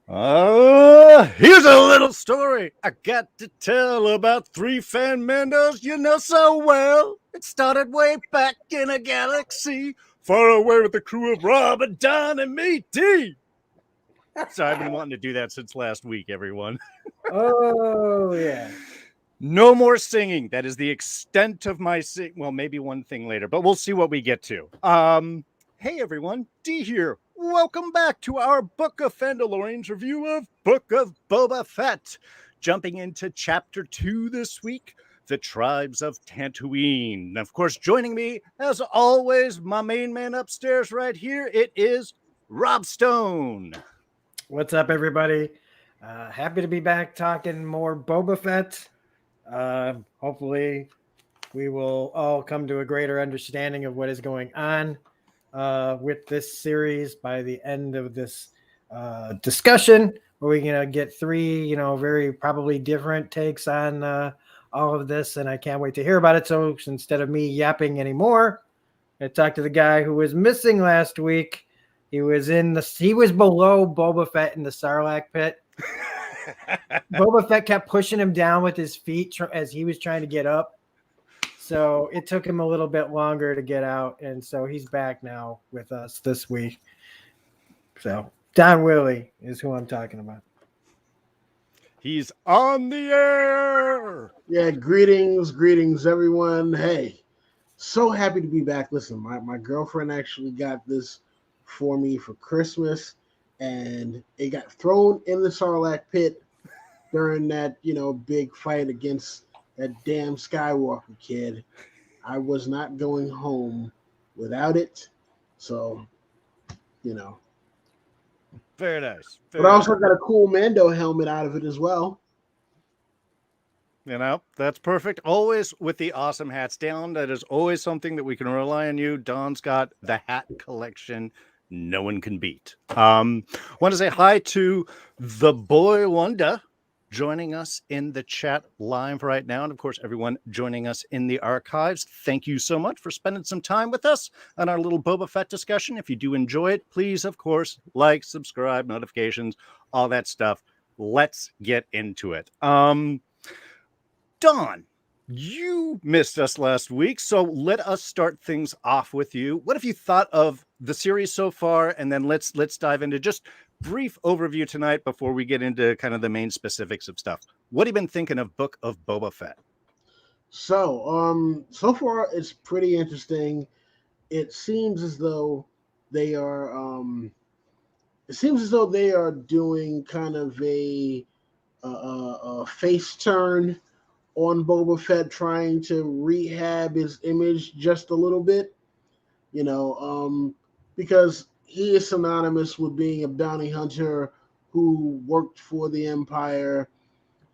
Here's a little story I got to tell about three fan Mandos you know so well. It started way back in a galaxy far away with the crew of Rob and Don and me, D. So I've been wanting to do that since last week, everyone. Oh, yeah. No more singing. That is the extent of my sing. Well, maybe one thing later, but we'll see what we get to. Hey everyone, D here. Welcome back to our Book of Fandalorians review of Book of Boba Fett. Jumping into chapter 2 this week, the tribes of Tatooine. Of course, joining me, as always, my main man upstairs right here, it is Rob Stone. What's up, everybody? Happy to be back talking more Boba Fett. Hopefully, we will all come to a greater understanding of what is going on with this series by the end of this discussion. We're going to get three, very probably different takes on all of this, and I can't wait to hear about it. So instead of me yapping anymore, I talked to the guy who was missing last week. He was below Boba Fett in the Sarlacc pit. Boba Fett kept pushing him down with his feet as he was trying to get up. So it took him a little bit longer to get out. And so he's back now with us this week. So Don Willie is who I'm talking about. He's on the air. Yeah, greetings, everyone. Hey, so happy to be back. Listen, my girlfriend actually got this for me for Christmas, and it got thrown in the Sarlacc pit during that, big fight against that damn Skywalker kid. I was not going home without it. So, Very nice. But I also got a cool Mando helmet out of it as well. That's perfect. Always with the awesome hats down. That is always something that we can rely on you. Don's got the hat collection no one can beat. Want to say hi to the boy Wanda joining us in the chat live right now. And of course, everyone joining us in the archives. Thank you so much for spending some time with us on our little Boba Fett discussion. If you do enjoy it, please, of course, like, subscribe, notifications, all that stuff. Let's get into it. Don, you missed us last week, so let us start things off with you. What have you thought of the series so far? And then let's dive into just brief overview tonight before we get into kind of the main specifics of stuff. What have you been thinking of Book of Boba Fett? So far it's pretty interesting. It seems as though they are doing kind of a face turn on Boba Fett, trying to rehab his image just a little bit, because he is synonymous with being a bounty hunter who worked for the Empire,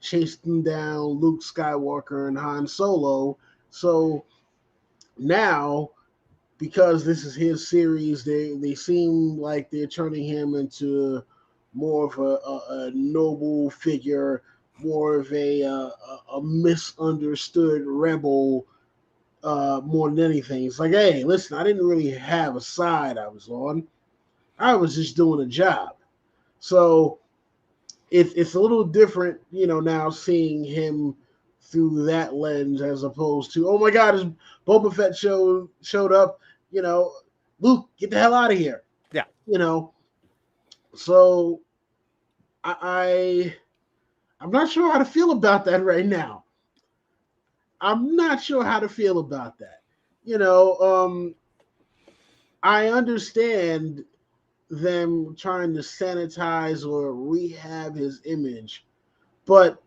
chasing down Luke Skywalker and Han Solo. So now, because this is his series, they seem like they're turning him into more of a noble figure, more of a misunderstood rebel, more than anything. It's like, hey, listen, I didn't really have a side I was on. I was just doing a job. So it's a little different, now seeing him through that lens as opposed to, oh my God, his Boba Fett showed up, Luke, get the hell out of here. Yeah. So I'm not sure how to feel about that right now. I'm not sure how to feel about that. I understand them trying to sanitize or rehab his image, but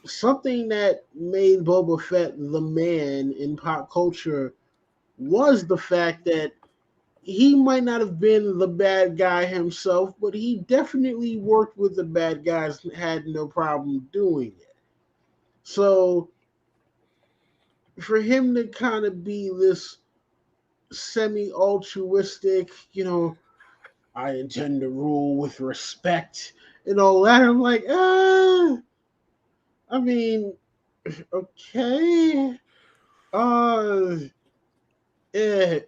something that made Boba Fett the man in pop culture was the fact that he might not have been the bad guy himself, but he definitely worked with the bad guys and had no problem doing it. So for him to kind of be this semi-altruistic, I intend to rule with respect and all that, I'm like, I mean, okay. Yeah.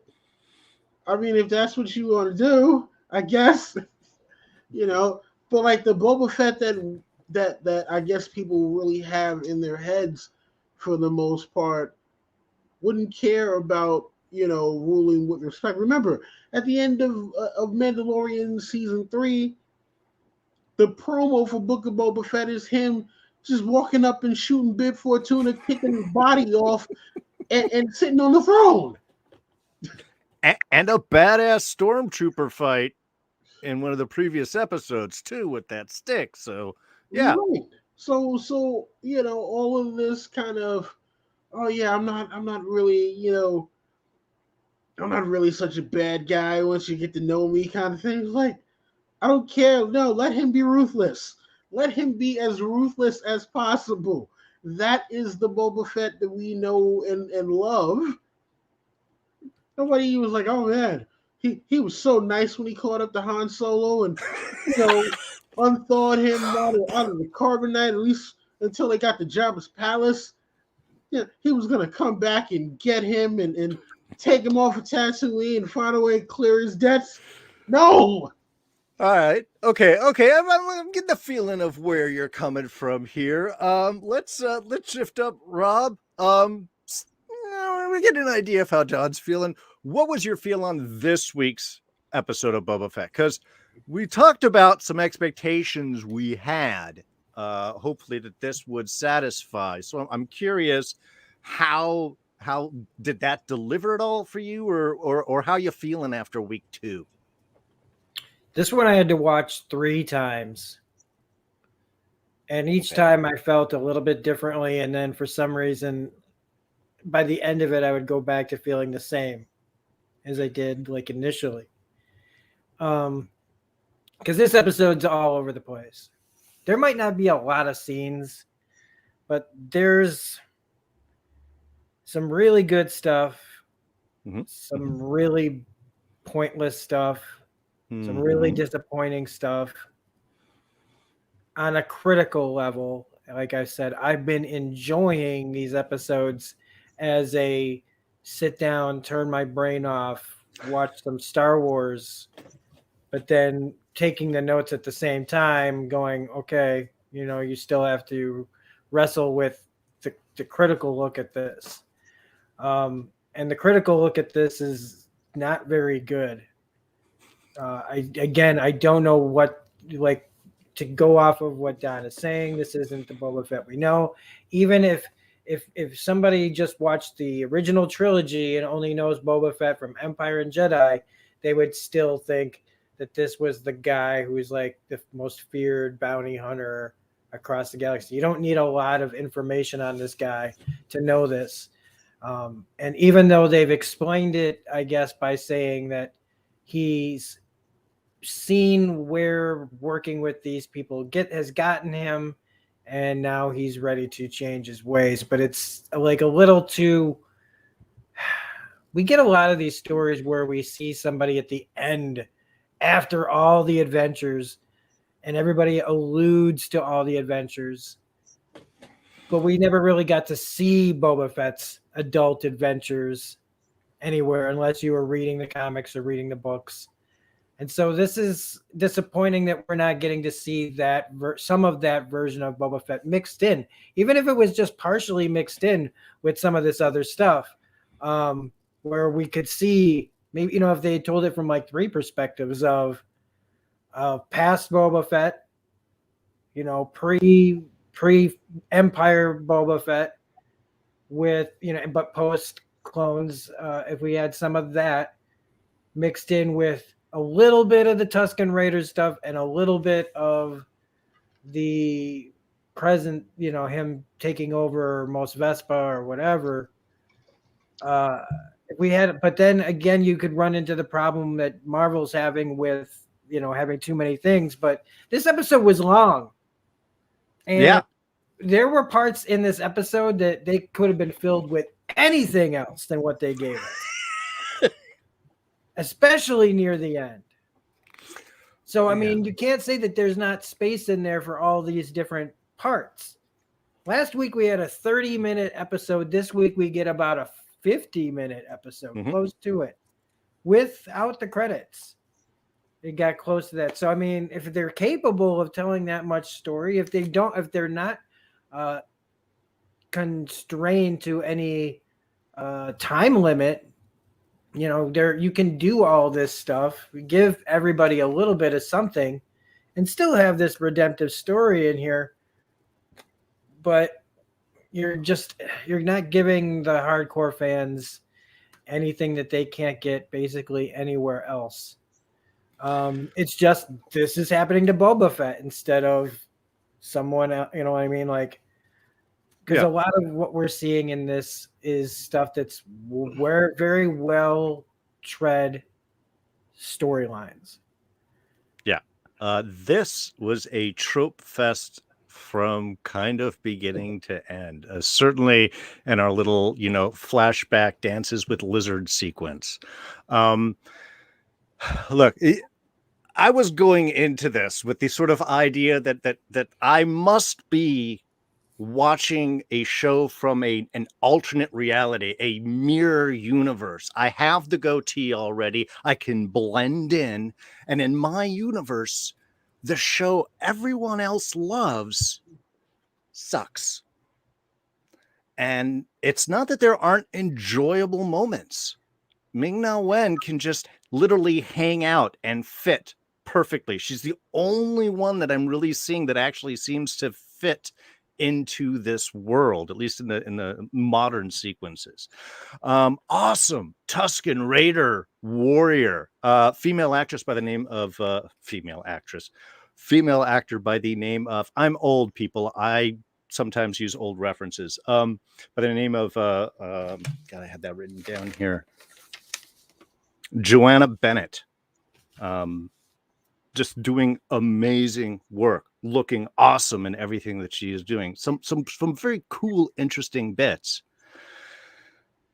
I mean, if that's what you want to do, I guess, but but like the Boba Fett that I guess people really have in their heads for the most part wouldn't care about, ruling with respect. Remember, at the end of Mandalorian season 3, the promo for Book of Boba Fett is him just walking up and shooting Bib Fortuna, kicking his body off, and sitting on the throne. And a badass stormtrooper fight in one of the previous episodes too with that stick. So yeah. Right. So all of this kind of, oh yeah, I'm not really, I'm not really such a bad guy once you get to know me kind of thing. Like, I don't care. No, let him be ruthless. Let him be as ruthless as possible. That is the Boba Fett that we know and love. Nobody was like, oh man, he was so nice when he caught up to Han Solo and unthawed him out of the carbonite, at least until they got to Jabba's palace. Yeah, he was gonna come back and get him and take him off of Tatooine and find a way to clear his debts. No. All right. Okay. I'm getting the feeling of where you're coming from here. Let's shift up, Rob. We get an idea of how Don's feeling. What was your feel on this week's episode of Boba Fett? Because we talked about some expectations we had. Hopefully that this would satisfy. So I'm curious how did that deliver it all for you, or how you feeling after week 2? This one I had to watch 3 times. And each time I felt a little bit differently. And then for some reason, by the end of it, I would go back to feeling the same as I did like initially. Because this episode's all over the place. There might not be a lot of scenes, but there's some really good stuff, some really pointless stuff, some really disappointing stuff. On a critical level, like I said, I've been enjoying these episodes as a sit down, turn my brain off, watch some Star Wars, but then taking the notes at the same time, going, okay, you still have to wrestle with the critical look at this. And the critical look at this is not very good. I don't know what, to go off of what Don is saying. This isn't the Boba Fett we know. Even if somebody just watched the original trilogy and only knows Boba Fett from Empire and Jedi, they would still think that this was the guy who is like the most feared bounty hunter across the galaxy. You don't need a lot of information on this guy to know this. And even though they've explained it, I guess, by saying that he's seen where working with these people has gotten him, and now he's ready to change his ways. But it's like a little too. We get a lot of these stories where we see somebody at the end after all the adventures, and everybody alludes to all the adventures, but we never really got to see Boba Fett's adult adventures anywhere unless you were reading the comics or reading the books. And so this is disappointing that we're not getting to see that some of that version of Boba Fett mixed in, even if it was just partially mixed in with some of this other stuff, where we could see maybe, if they told it from like 3 perspectives of past Boba Fett, pre-Empire Boba Fett with, but post clones, if we had some of that mixed in with a little bit of the Tuscan Raiders stuff and a little bit of the present, him taking over Mos Vespa or whatever. If we had, but then again, you could run into the problem that Marvel's having with, having too many things. But this episode was long. And there were parts in this episode that they could have been filled with anything else than what they gave us. Especially near the end. So, I mean, you can't say that there's not space in there for all these different parts. Last week we had a 30-minute episode. This week we get about a 50-minute episode, close to it, without the credits. it got close to that. So I mean, if they're capable of telling that much story, if they're not uh, constrained to any time limit, you know, there you can do all this stuff, give everybody a little bit of something, and still have this redemptive story in here. But you're not giving the hardcore fans anything that they can't get basically anywhere else. It's just this is happening to Boba Fett instead of someone else, you know what I mean? Like, because Yeah. a lot of what we're seeing in this is stuff that's very well tread storylines. Yeah. This was a trope fest from kind of beginning to end. Certainly in our little, flashback dances with lizard sequence. Um, look, I was going into this with the sort of idea that I must be watching a show from an alternate reality, a mirror universe. I have the goatee already. I can blend in. And in my universe, the show everyone else loves sucks. And it's not that there aren't enjoyable moments. Ming-Na Wen can just literally hang out and fit perfectly. She's the only one that I'm really seeing that actually seems to fit into this world, at least in the modern sequences. Awesome Tuscan Raider warrior, female actor by the name of I'm old, people. I sometimes use old references. By the name of God, I had that written down here. Joanna Bennett, just doing amazing work, looking awesome in everything that she is doing. Some very cool, interesting bits.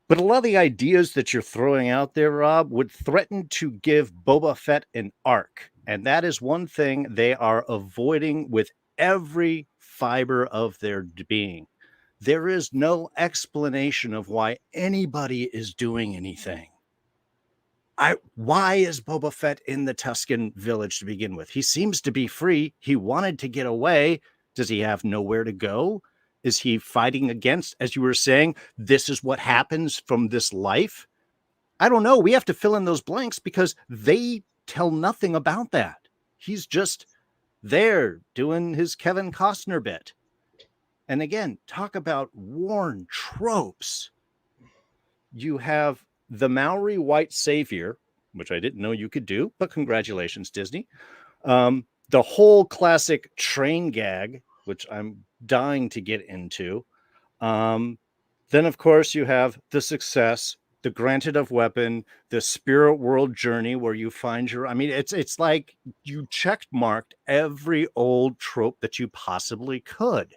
But a lot of the ideas that you're throwing out there, Rob, would threaten to give Boba Fett an arc. And that is one thing they are avoiding with every fiber of their being. There is no explanation of why anybody is doing anything. Why is Boba Fett in the Tuscan village to begin with? He seems to be free. He wanted to get away. Does he have nowhere to go? Is he fighting against, as you were saying, this is what happens from this life? I don't know. We have to fill in those blanks because they tell nothing about that. He's just there doing his Kevin Costner bit. And again, talk about worn tropes. You have the Maori white savior, which I didn't know you could do, but congratulations, Disney. The whole classic train gag, which I'm dying to get into. Then, of course, you have the success, the granted of weapon, the spirit world journey where you find your. I mean, it's like you check marked every old trope that you possibly could.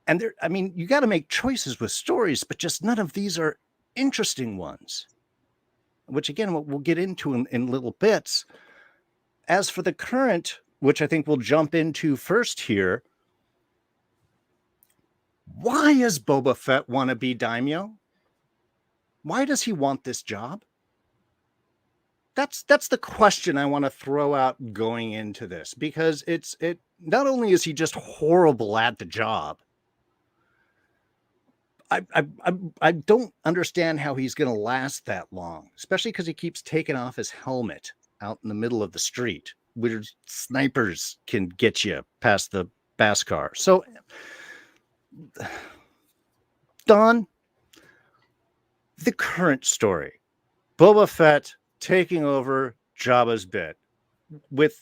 And there, I mean, you got to make choices with stories, but just none of these are interesting ones, which again, we'll get into in little bits. As for the current, which I think we'll jump into first here, why does Boba Fett want to be Daimyo? Why does he want this job? That's the question I want to throw out going into this, because it not only is he just horrible at the job, I don't understand how he's going to last that long, especially because he keeps taking off his helmet out in the middle of the street where snipers can get you past the Beskar. So, Don, the current story, Boba Fett taking over Jabba's bit with.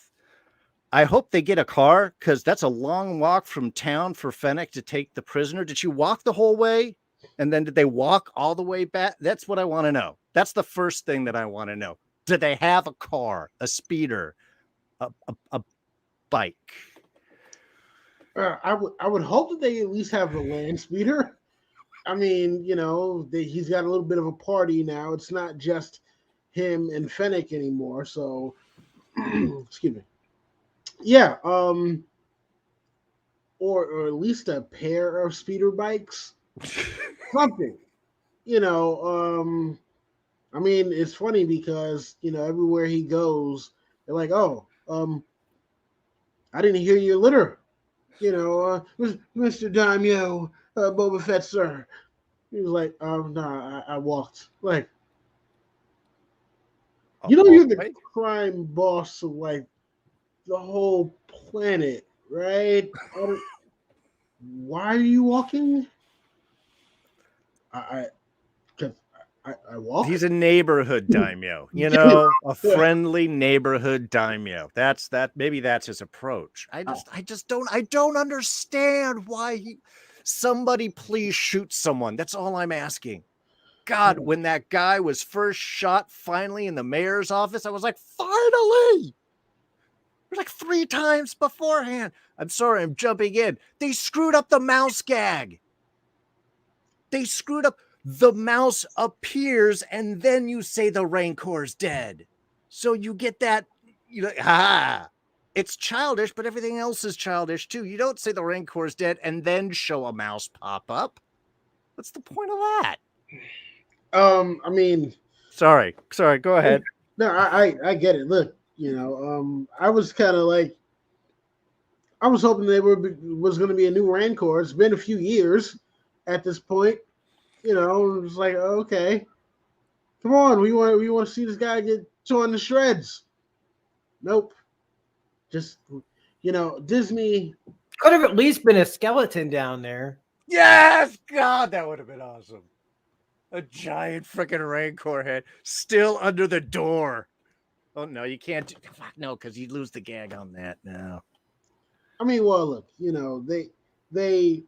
I hope they get a car, because that's a long walk from town for Fennec to take the prisoner. Did you walk the whole way? And then did they walk all the way back? That's what I want to know. That's the first thing that I want to know. Do they have a car, a speeder, a bike? I would hope that they at least have a land speeder. I mean, he's got a little bit of a party now. It's not just him and Fennec anymore. So, excuse me. Yeah, or at least a pair of speeder bikes, something, I mean, it's funny because everywhere he goes, they're like, "Oh, I didn't hear your litter." Mr. Daimyo, Boba Fett, sir. He was like, no, I walked. Like, you're the Okay. crime boss of like the whole planet, right? Why are you walking? I, cause I walk. He's a neighborhood daimyo, a friendly neighborhood daimyo. Maybe that's his approach. I don't understand why somebody please shoot someone. That's all I'm asking. God, when that guy was first shot finally in the mayor's office, I was like, finally! It was like 3 times beforehand. I'm sorry, I'm jumping in. They screwed up the mouse gag. They screwed up. The mouse appears, and then you say the Rancor's dead. So you get that, it's childish, but everything else is childish too. You don't say the Rancor's dead and then show a mouse pop up. What's the point of that? I mean, sorry, go ahead. No, I get it. Look, I was kind of like, I was hoping was going to be a new Rancor. It's been a few years at this point. It was like, okay, come on, we want to see this guy get torn to shreds. Nope. Just Disney could have at least been a skeleton down there. Yes, God, that would have been awesome. A giant freaking Rancor head still under the door. Oh no, you can't. No, because you'd lose the gag on that now. I mean, well, look, they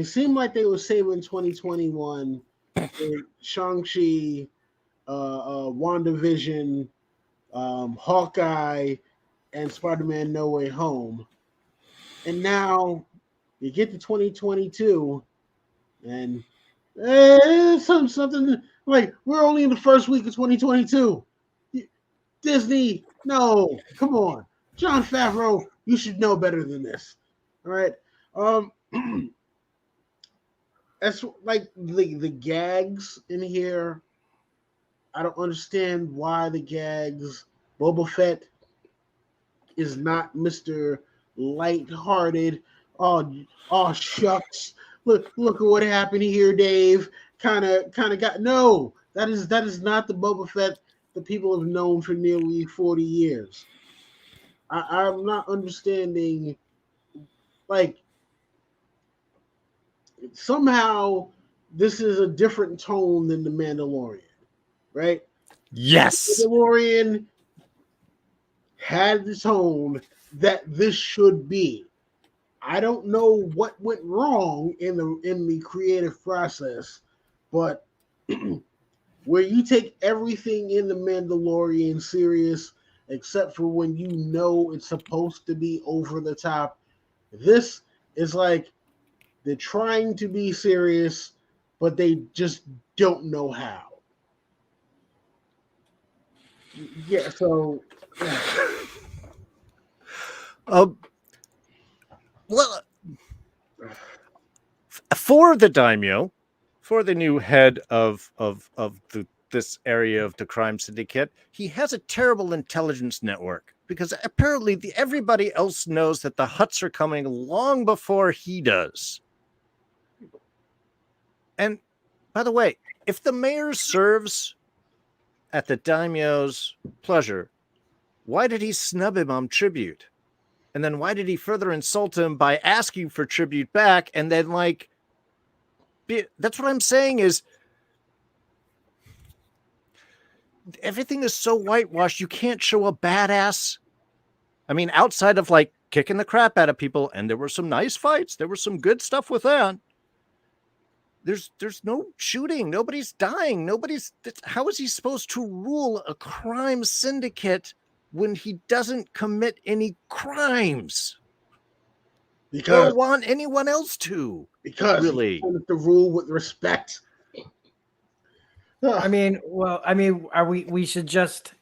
seem like they were saving 2021 for Shang-Chi, WandaVision, Hawkeye, and Spider-Man No Way Home. And now you get to 2022 and something like we're only in the first week of 2022. Disney, no, come on. Jon Favreau, you should know better than this. All right. That's like the gags in here. I don't understand why the gags. Boba Fett is not Mr. Lighthearted. Oh shucks. Look at what happened here, Dave. Kind of got no. That is not the Boba Fett that people have known for nearly 40 years. I'm not understanding. Like, somehow this is a different tone than the Mandalorian, right? Yes. The Mandalorian had the tone that this should be. I don't know what went wrong in the creative process, but where you take everything in the Mandalorian serious, except for when it's supposed to be over the top, this is like they're trying to be serious, but they just don't know how. Yeah, so well, for the daimyo, for the new head of this area of the crime syndicate, he has a terrible intelligence network because apparently everybody else knows that the Hutts are coming long before he does. And by the way, if the mayor serves at the daimyo's pleasure, why did he snub him on tribute? And then why did he further insult him by asking for tribute back? And then that's what I'm saying is everything is so whitewashed. You can't show a badass. I mean, outside of like kicking the crap out of people, and there were some nice fights. There was some good stuff with that. There's no shooting. Nobody's dying. How is he supposed to rule a crime syndicate when he doesn't commit any crimes? Because or want anyone else to. Because really, the rule with respect. I mean, are we should just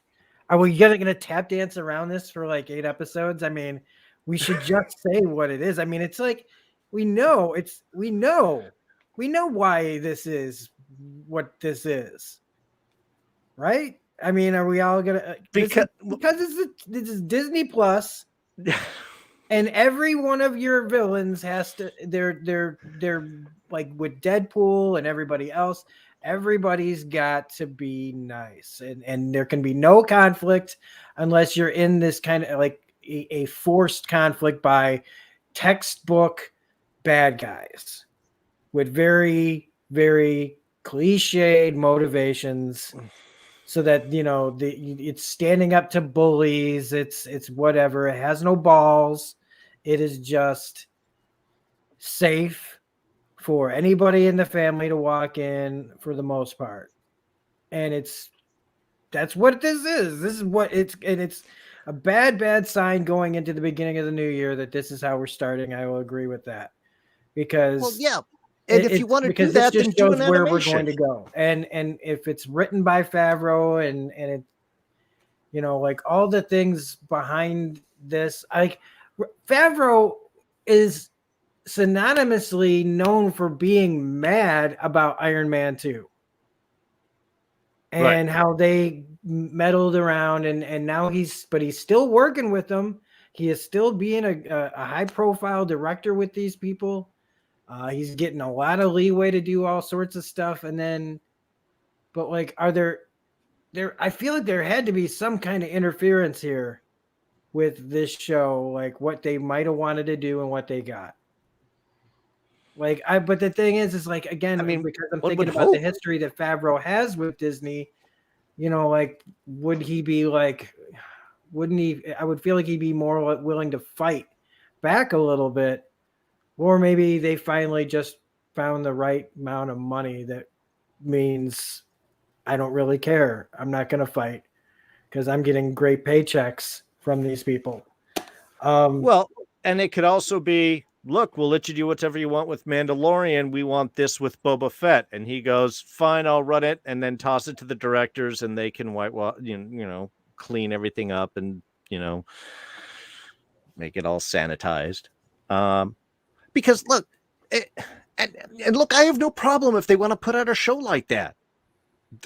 are we gonna tap dance around this for like 8 episodes? I mean, we should just say what it is. I mean, it's like we know why this is what this is. right? I mean, are we all gonna because this is Disney Plus, and every one of your villains has to they're like with Deadpool and everybody else. Everybody's got to be nice, and there can be no conflict unless you're in this kind of like a forced conflict by textbook bad guys with very, very cliched motivations, so that it's standing up to bullies. It's whatever. It has no balls. It is just safe for anybody in the family to walk in for the most part, and that's what this is. This is what it's a bad sign going into the beginning of the new year that this is how we're starting. I will agree with that, because Well, yeah. And if you want to do that, then do an where we're animation. going to go. And if it's written by Favreau and it, like all the things behind this, like Favreau is synonymously known for being mad about Iron Man 2 and how they meddled around, and now he's still working with them. He is still being a high profile director with these people. He's getting a lot of leeway to do all sorts of stuff. And then, but like, are there, I feel like there had to be some kind of interference here with this show, like what they might have wanted to do and what they got. Like, but the thing is like, again, because I'm thinking about the history that Favreau has with Disney, like, would he be like, wouldn't he, I would feel like he'd be more willing to fight back a little bit. Or maybe they finally just found the right amount of money that means I don't really care. I'm not going to fight because I'm getting great paychecks from these people. Well, and it could also be, look, we'll let you do whatever you want with Mandalorian. We want this with Boba Fett. And he goes, fine, I'll run it, and then toss it to the directors, and they can clean everything up and, make it all sanitized. Because look, and look, I have no problem if they want to put out a show like that.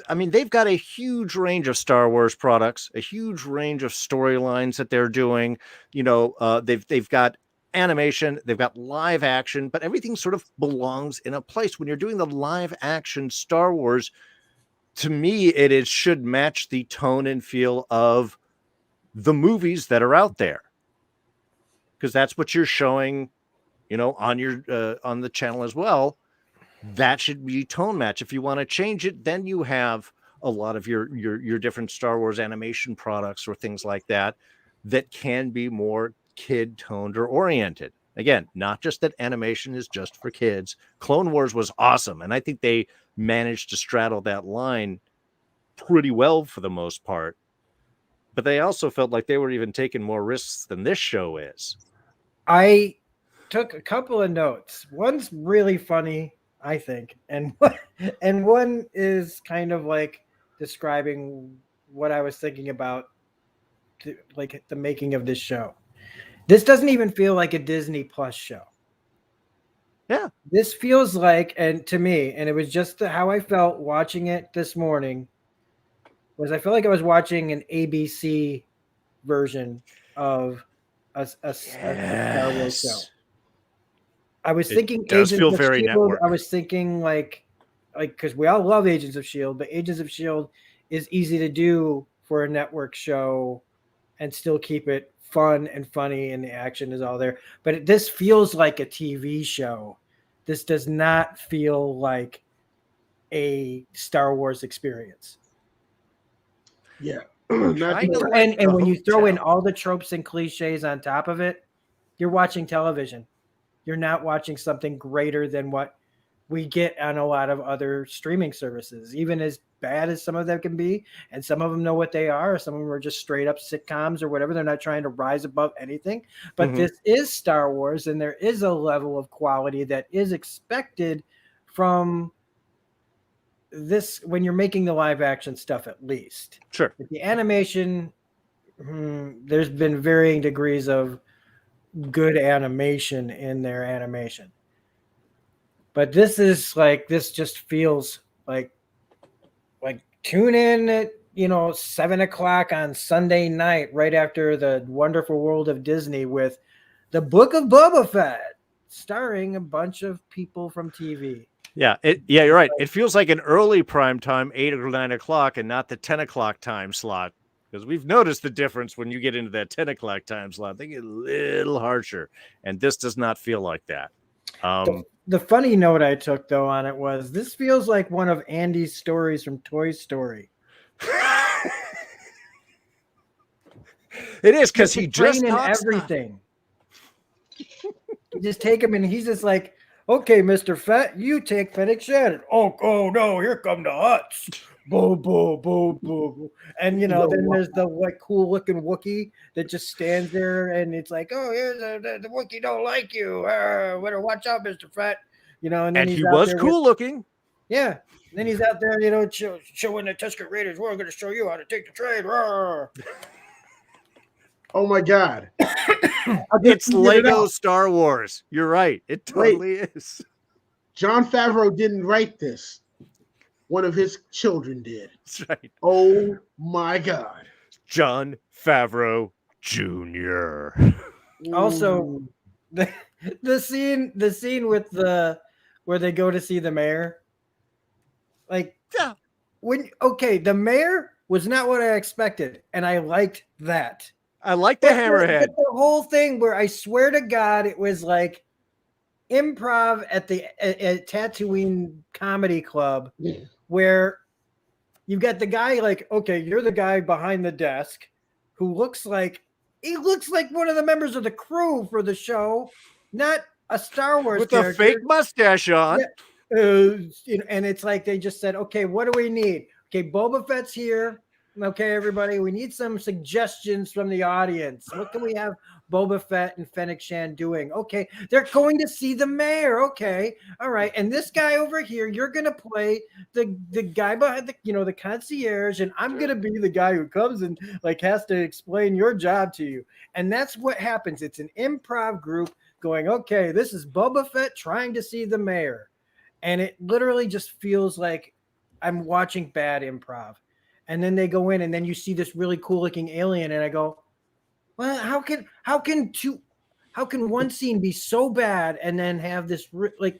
I mean, they've got a huge range of Star Wars products, a huge range of storylines that they're doing. They've got animation, they've got live action, but everything sort of belongs in a place. When you're doing the live action Star Wars, to me, it should match the tone and feel of the movies that are out there, because that's what you're showing on your on the channel as well. That should be tone match. If you want to change it, then you have a lot of your different Star Wars animation products or things like that can be more kid toned or oriented. Again, not just that animation is just for kids. Clone Wars was awesome, and I think they managed to straddle that line pretty well for the most part. But they also felt like they were even taking more risks than this show is. I took a couple of notes. One's really funny, I think, and one is kind of like describing what I was thinking about, like the making of this show. This doesn't even feel like a Disney Plus show. Yeah, this feels like, and to me, and it was just how I felt watching it this morning, was I felt like I was watching an ABC version of a Star Wars show. I was thinking Agents of S.H.I.E.L.D. I was thinking like because we all love Agents of S.H.I.E.L.D., but Agents of S.H.I.E.L.D. is easy to do for a network show and still keep it fun and funny, and the action is all there. But this feels like a TV show. This does not feel like a Star Wars experience. Yeah. And when you throw in all the tropes and cliches on top of it, you're watching television. You're not watching something greater than what we get on a lot of other streaming services, even as bad as some of them can be. And some of them know what they are. Some of them are just straight up sitcoms or whatever. They're not trying to rise above anything. But this is Star Wars, and there is a level of quality that is expected from this when you're making the live action stuff, at least. Sure. With the animation, there's been varying degrees of good animation in their animation. But this is like, this just feels like tune in at 7 o'clock on Sunday night, right after the Wonderful World of Disney, with the Book of Boba Fett, starring a bunch of people from TV. Yeah, you're right. It feels like an early prime time, 8 or 9 o'clock, and not the 10 o'clock time slot. Because we've noticed the difference when you get into that 10 o'clock time slot. They get a little harsher, and this does not feel like that. The funny note I took, though, on it was, this feels like one of Andy's stories from Toy Story. It is, because he just talks everything. You just take him, and he's just like, okay, Mr. Fett, you take Fennec Shannon. Oh no, here come the Hutts. Boo, boo, boo, boo. And, then there's the cool looking Wookiee that just stands there, and it's like, oh, here's the Wookiee don't like you. Better watch out, Mr. Fett. And then he was cool looking. Yeah. And then he's out there, showing the Tuscan Raiders, we're going to show you how to take the train. Oh my God. It's Lego Star Wars. You're right. It totally is. Jon Favreau didn't write this. One of his children did. That's right. Oh my God. Jon Favreau Jr. Also, the scene with where they go to see the mayor. Like, yeah. The mayor was not what I expected, and I liked that. I like the hammerhead. The whole thing where I swear to God, it was like improv at Tatooine Comedy Club, where you've got the guy like, okay, you're the guy behind the desk who looks like one of the members of the crew for the show, not a Star Wars with character. a fake mustache on. Yeah. And it's like they just said, okay, what do we need? Okay, Boba Fett's here. Okay, everybody, we need some suggestions from the audience. What can we have Boba Fett and Fennec Shan doing? Okay, they're going to see the mayor. Okay, all right. And this guy over here, you're going to play the guy behind the concierge, and I'm going to be the guy who comes and has to explain your job to you. And that's what happens. It's an improv group going, okay, this is Boba Fett trying to see the mayor. And it literally just feels like I'm watching bad improv. And then they go in, and then you see this really cool looking alien, and I go, well, how can one scene be so bad and then have this really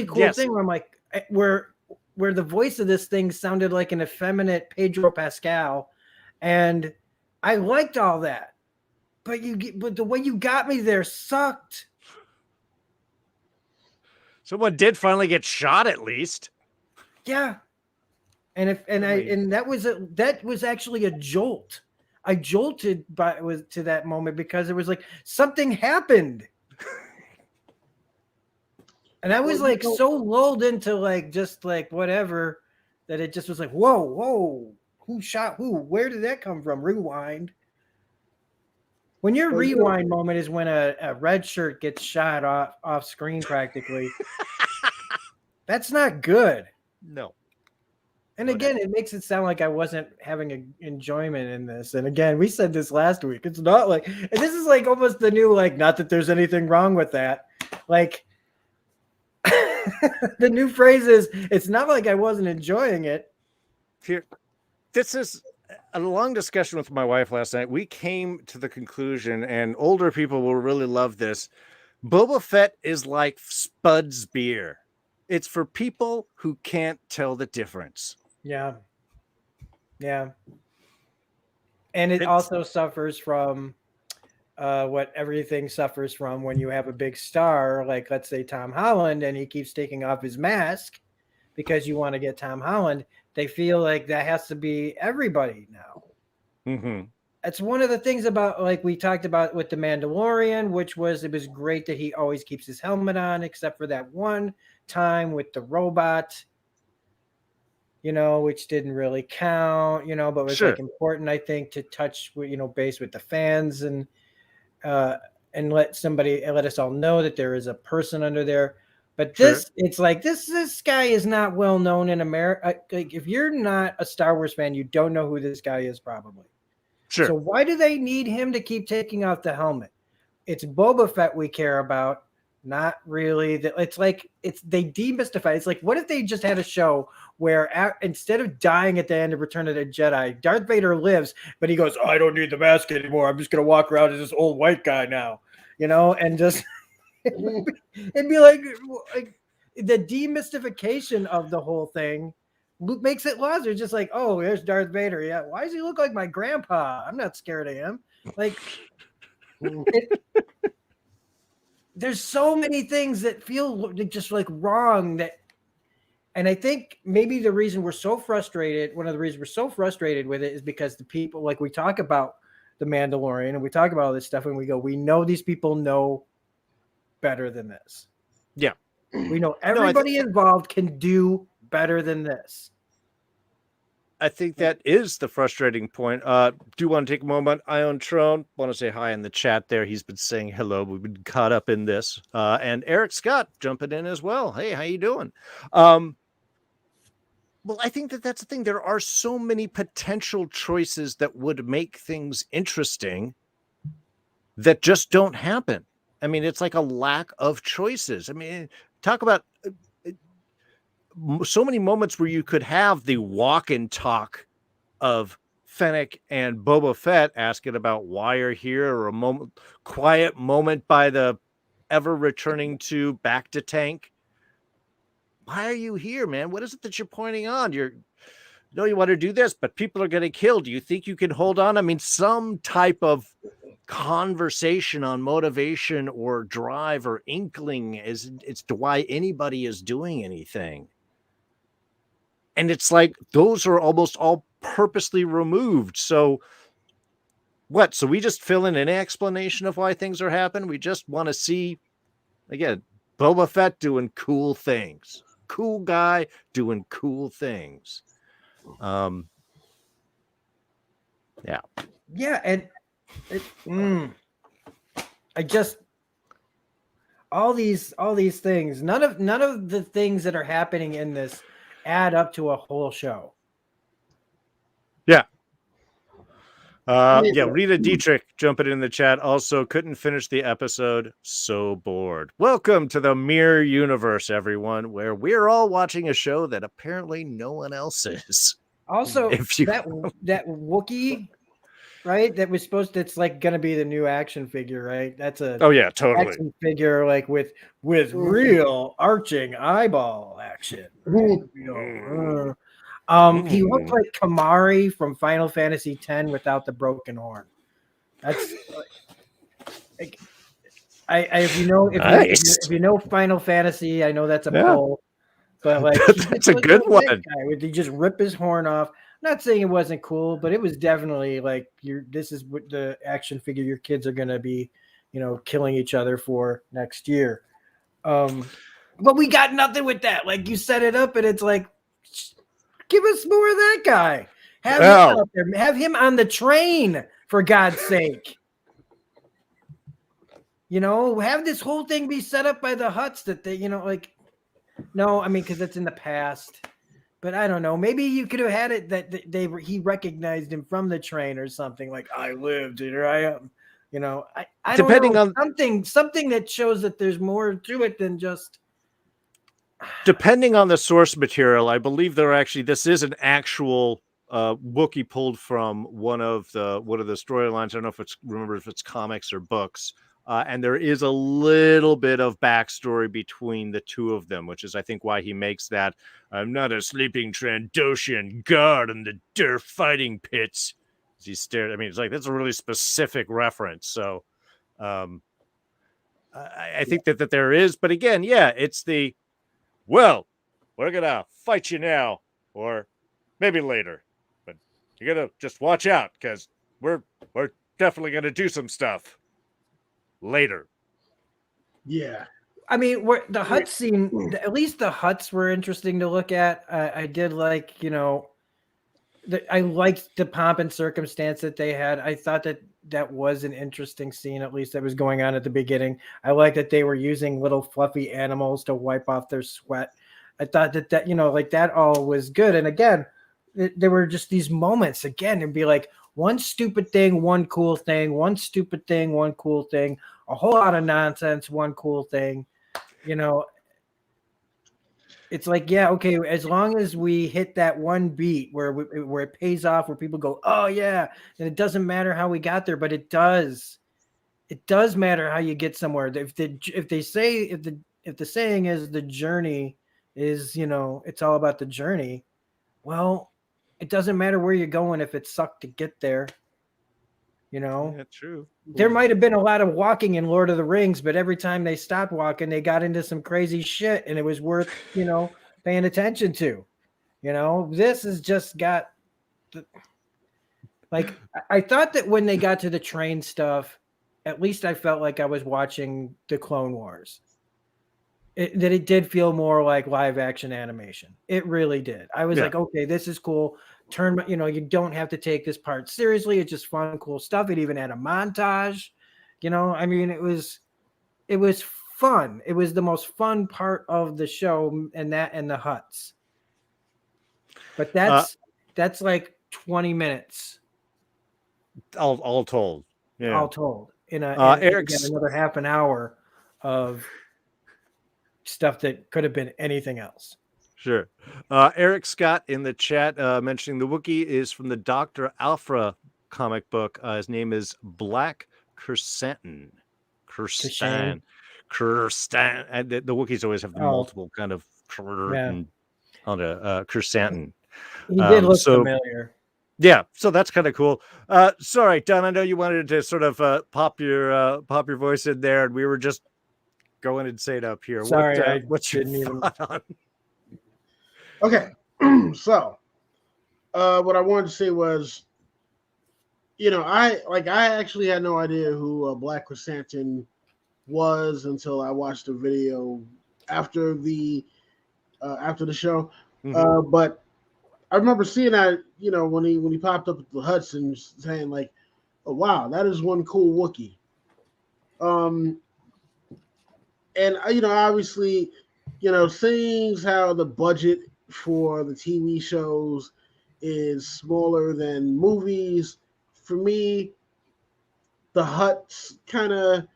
cool thing where I'm like, where the voice of this thing sounded like an effeminate Pedro Pascal, and I liked all that, but the way you got me there sucked. Someone did finally get shot, at least. Yeah. And that was actually a jolt. I jolted to that moment because it was like something happened. And I was so lulled into just whatever that it just was like, whoa, who shot who? Where did that come from? Rewind. When your rewind moment is when a red shirt gets shot off screen practically. That's not good. No. And again, it makes it sound like I wasn't having an enjoyment in this. And again, we said this last week. It's not and this is almost the new, not that there's anything wrong with that. The new phrase is, it's not like I wasn't enjoying it. Here, this is a long discussion with my wife last night. We came to the conclusion, and older people will really love this. Boba Fett is like Spud's beer. It's for people who can't tell the difference. Yeah. Yeah. And it also suffers from what everything suffers from when you have a big star, like let's say Tom Holland, and he keeps taking off his mask because you want to get Tom Holland. They feel like that has to be everybody now. Mm-hmm. It's one of the things about, we talked about with The Mandalorian, it was great that he always keeps his helmet on, except for that one time with the robot, which didn't really count, but was important, I think, to touch, base with the fans and let us all know that there is a person under there. But this, it's this guy is not well known in America. If you're not a Star Wars fan, you don't know who this guy is probably. Sure. So why do they need him to keep taking off the helmet? It's Boba Fett we care about. not really. It's like they demystify. It's like, what if they just had a show where instead of dying at the end of Return of the Jedi, Darth Vader lives, but he goes, I don't need the mask anymore. I'm just gonna walk around as this old white guy now, and just it'd be like the demystification of the whole thing makes it lost. It's just like, oh, there's Darth Vader. Yeah, why does he look like my grandpa? I'm not scared of him. Like, there's so many things that feel just like wrong and I think maybe the reason we're so frustrated, one of the reasons we're so frustrated with it is because the people, like we talk about the Mandalorian and we talk about all this stuff and we go, we know these people know better than this. Yeah. We know everybody involved can do better than this. I think that is the frustrating point. Do want to take a moment. Ion Trone, want to say hi in the chat there. He's been saying hello. We've been caught up in this. And Eric Scott jumping in as well. Hey, how you doing? Well, I think that's the thing. There are so many potential choices that would make things interesting that just don't happen. I mean, it's like a lack of choices. I mean, talk about so many moments where you could have the walk and talk of Fennec and Boba Fett asking about why you're here, or a quiet moment by the ever returning to back to Tank. Why are you here, man? What is it that you're pointing on? You want to do this, but people are getting killed. Do you think you can hold on? I mean, some type of conversation on motivation or drive or inkling as to why anybody is doing anything. And it's like those are almost all purposely removed. So what? So we just fill in an explanation of why things are happening. We just want to see, again, Boba Fett doing cool things. Cool guy doing cool things. Yeah. Yeah, and I just all these things. None of the things that are happening in this add up to a whole show. Yeah. Rita Dietrich jumping in the chat. Also, couldn't finish the episode. So bored. Welcome to the Mirror Universe, everyone, where we're all watching a show that apparently no one else is. Also, that Wookiee, right? That was that's like gonna be the new action figure, right? That's totally action figure, like with real arching eyeball action. He looked like Kamari from Final Fantasy X without the broken horn. That's like, if you know Final Fantasy, I know that's a pull, but like that's a good one. Would he just rip his horn off? I'm not saying it wasn't cool, but it was definitely like this is what the action figure your kids are gonna be, killing each other for next year. But we got nothing with that. Like you set it up, and it's like, give us more of that guy. Have him out there. Have him on the train, for God's sake. Have this whole thing be set up by the Hutts that they, no, I mean, because it's in the past. But I don't know. Maybe you could have had it that he recognized him from the train or something. Like, I lived, and here I am. I depending don't know, on something that shows that there's more to it than just. Depending on the source material, I believe this is an actual Wookiee pulled from one of the storylines. I don't know if it's comics or books. And there is a little bit of backstory between the two of them, which is, I think, why he makes that I'm not a sleeping Trandoshan guard in the dirt fighting pits. As he stared. I mean, it's like that's a really specific reference. So I think that there is. But again, it's the well, we're going to fight you now or maybe later. But you're going to just watch out because we're definitely going to do some stuff later. Yeah. I mean, the Hutt scene, at least the Hutts were interesting to look at. I did like, I liked the pomp and circumstance that they had. I thought that was an interesting scene, at least that was going on at the beginning. I like that they were using little fluffy animals to wipe off their sweat. I thought that that all was good. And again, there were just these moments again, and be like one stupid thing, one cool thing, one stupid thing, one cool thing, a whole lot of nonsense, one cool thing. you know, it's like, yeah, okay, as long as we hit that one beat where it pays off, where people go, oh yeah, and it doesn't matter how we got there, but it does matter how you get somewhere. If the saying is the journey is, it's all about the journey. Well, it doesn't matter where you're going if it sucked to get there. Yeah, true. There might have been a lot of walking in Lord of the Rings, but every time they stopped walking, they got into some crazy shit, and it was worth, paying attention to. This has just got like, I thought that when they got to the train stuff, at least I felt like I was watching the Clone Wars. That it did feel more like live action animation. It really did. I was like, okay, this is cool. You don't have to take this part seriously. It's just fun, cool stuff. It even had a montage. I mean, it was fun. It was the most fun part of the show, and the huts. But that's like 20 minutes. All told. Yeah. All told. Eric's another half an hour of stuff that could have been anything else. Sure. Eric Scott in the chat mentioning the Wookiee is from the Dr. Alpha comic book. His name is Black Kirsantan. Kirstan. And the Wookiees always have the multiple kind of Kirsantan. He did look familiar. Yeah, so that's kind of cool. Sorry, Don, I know you wanted to sort of pop your voice in there, and we were just going insane up here. Sorry, what's your thought on? Okay, so what I wanted to say was, I actually had no idea who Black Chrysanthemum was until I watched the video after the show. Mm-hmm. But I remember seeing that, when he popped up at the huts and saying like, "Oh wow, that is one cool Wookiee." And obviously, seeing how the budget for the TV shows is smaller than movies, for me, the huts kind of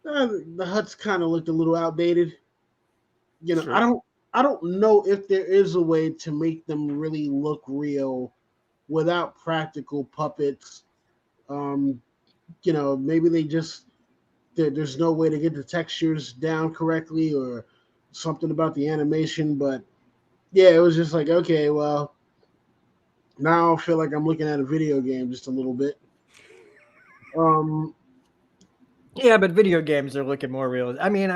looked a little outdated. Sure. I don't know if there is a way to make them really look real without practical puppets. Maybe they just there's no way to get the textures down correctly or something about the animation, but yeah, it was just like, okay, well, now I feel like I'm looking at a video game just a little bit. Yeah, but video games are looking more real. I mean,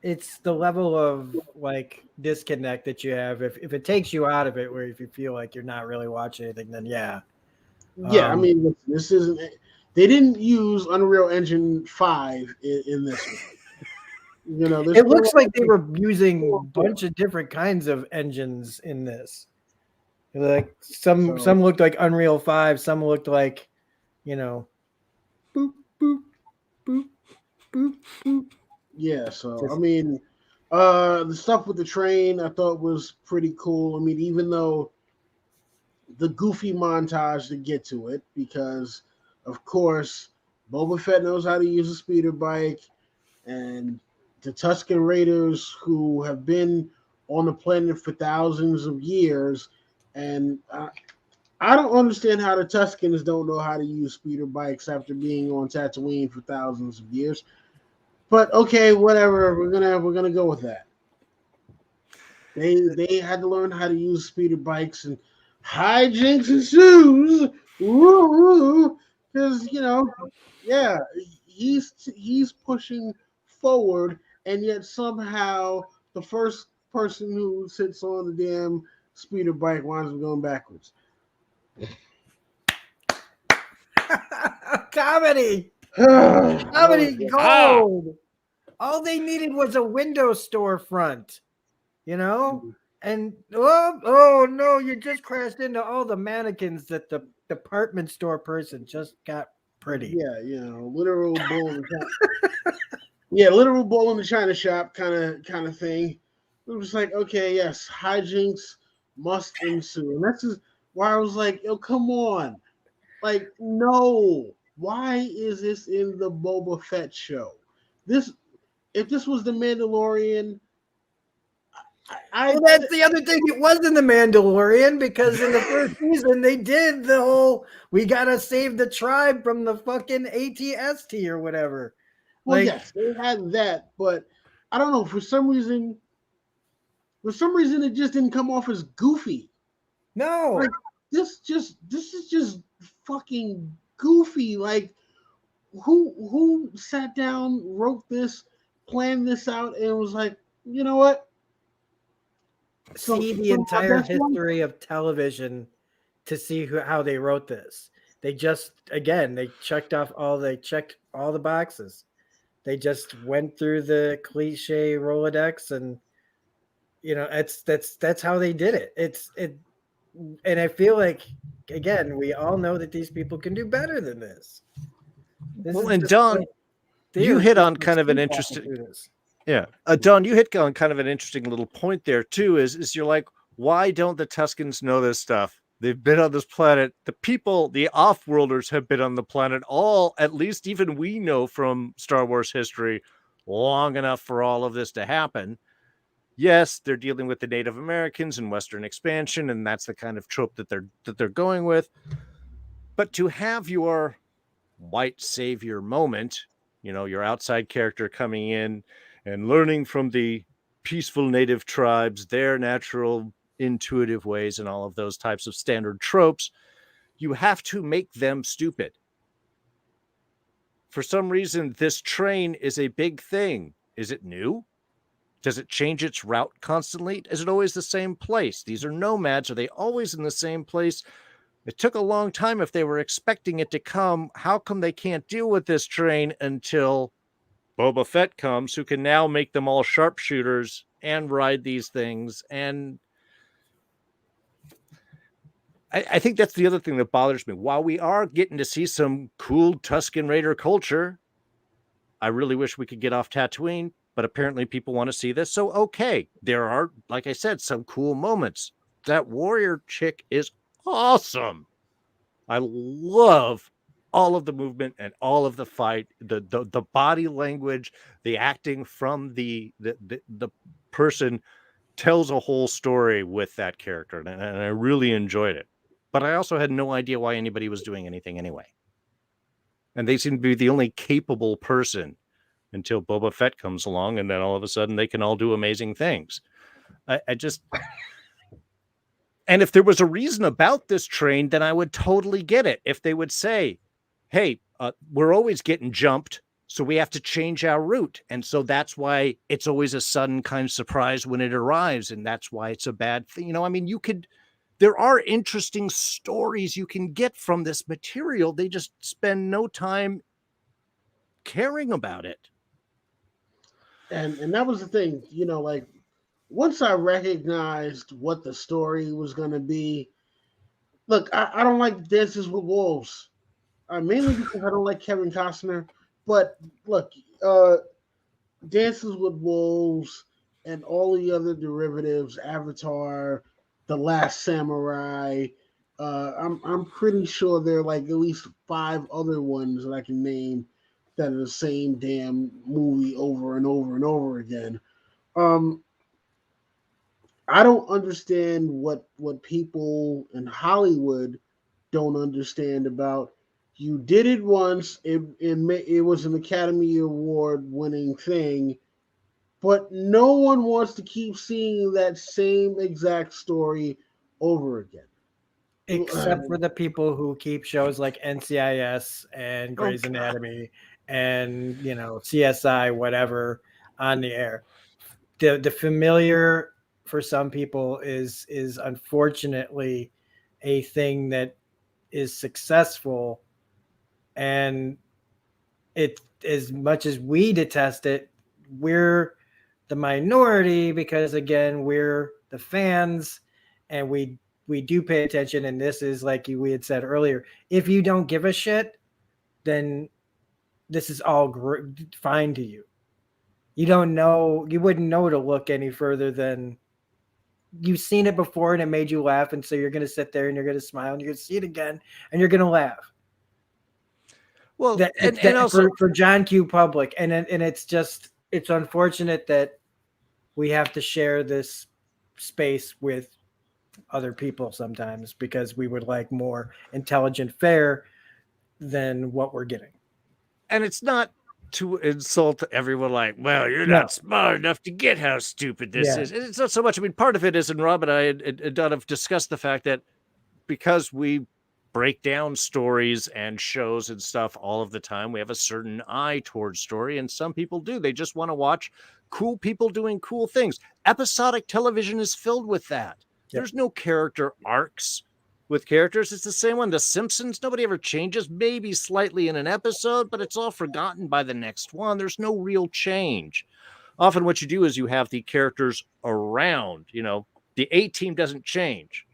it's the level of like disconnect that you have. If it takes you out of it, where if you feel like you're not really watching anything, then yeah. Yeah, I mean, this isn't. They didn't use Unreal Engine 5 in this one. It looks like they were using a bunch of different kinds of engines in this. Like some looked like Unreal 5, some looked like, boop, boop, boop, boop, boop. Yeah, so I mean, the stuff with the train I thought was pretty cool. I mean, even though the goofy montage to get to it, because of course Boba Fett knows how to use a speeder bike, and the Tuscan Raiders, who have been on the planet for thousands of years, and I don't understand how the Tuscans don't know how to use speeder bikes after being on Tatooine for thousands of years. But okay, whatever. We're gonna go with that. They had to learn how to use speeder bikes, and hijinks ensues. Because yeah, he's pushing forward, and yet somehow the first person who sits on the damn speeder bike winds up going backwards. Comedy. Comedy gold. All they needed was a window storefront, and oh no, you just crashed into all the mannequins that the department store person just got pretty. Yeah, literal bull in the literal bull in the china shop kind of thing. It was like, okay, yes, hijinks must ensue, and that's just why I was like, yo, come on, like, no, why is this in the Boba Fett show? This if this was the Mandalorian, well, that's the other thing. It wasn't the Mandalorian because in the first season they did the whole "we gotta save the tribe from the fucking ATST or whatever." Well, Like, yes, they had that, but I don't know, for some reason it just didn't come off as goofy. no, Like this is just fucking goofy. Like who sat down, wrote this, planned this out, and was like, you know what? see the entire history of television to see how they wrote this. They just they checked all the boxes. They just went through the cliche Rolodex, and that's how they did it. And I feel like, again, we all know that these people can do better than this. Well, and Don, you hit on kind of an interesting, Don, you hit on kind of an interesting little point there too. Is you're like, why don't the Tuscans know this stuff? They've been on this planet. The people, the off-worlders, have been on the planet at least even we know from Star Wars history, long enough for all of this to happen. Yes, they're dealing with the Native Americans and Western expansion, and that's the kind of trope that they're going with. But to have your white savior moment, your outside character coming in and learning from the peaceful native tribes, their natural intuitive ways, and all of those types of standard tropes, you have to make them stupid. For some reason, this train is a big thing. Is it new? Does it change its route constantly? Is it always the same place? These are nomads. Are they always in the same place? It took a long time. If they were expecting it to come, how come they can't deal with this train until Boba Fett comes, who can now make them all sharpshooters and ride these things? And I think that's the other thing that bothers me. While we are getting to see some cool Tuscan Raider culture, I really wish we could get off Tatooine, but apparently people want to see this. So, okay, there are, like I said, some cool moments. That warrior chick is awesome. I love all of the movement and all of the fight, the body language, the acting from the person tells a whole story with that character, and I really enjoyed it. But I also had no idea why anybody was doing anything anyway. And they seem to be the only capable person until Boba Fett comes along, and then all of a sudden they can all do amazing things. I just... And if there was a reason about this train, then I would totally get it. If they would say, hey, we're always getting jumped, so we have to change our route. And so that's why it's always a sudden kind of surprise when it arrives. And that's why it's a bad thing. I mean, there are interesting stories you can get from this material. They just spend no time caring about it. And that was the thing, like once I recognized what the story was going to be, look, I don't like Dances with Wolves, mainly because I don't like Kevin Costner. But look, Dances with Wolves and all the other derivatives, Avatar, The Last Samurai, I'm pretty sure there are like at least 5 other ones that I can name that are the same damn movie over and over and over again. I don't understand what people in Hollywood don't understand about. You did it once. It was an Academy Award winning thing, but no one wants to keep seeing that same exact story over again. Except for the people who keep shows like NCIS and Grey's Anatomy and CSI, whatever, on the air. The familiar for some people is unfortunately a thing that is successful, and it, as much as we detest it, we're the minority because, again, we're the fans and we do pay attention. And this is, like we had said earlier, if you don't give a shit, then this is all fine to you. You don't know, you wouldn't know to look any further than you've seen it before and it made you laugh. And so you're going to sit there and you're going to smile and you're going to see it again and you're going to laugh. Well, and also for John Q. Public. And it's just, it's unfortunate that we have to share this space with other people sometimes because we would like more intelligent fare than what we're getting. And it's not to insult everyone like, well, you're No. not smart enough to get how stupid this Yeah. is. It's not so much. I mean, part of it is, and Rob and I and Don have discussed the fact that because we break down stories and shows and stuff all of the time, we have a certain eye towards story, and some people do. They just want to watch cool people doing cool things. Episodic television is filled with that. Yep. There's no character arcs with characters. It's the same one. The Simpsons, nobody ever changes, maybe slightly in an episode, but it's all forgotten by the next one. There's no real change. Often what you do is you have the characters around, you know, the A-team doesn't change.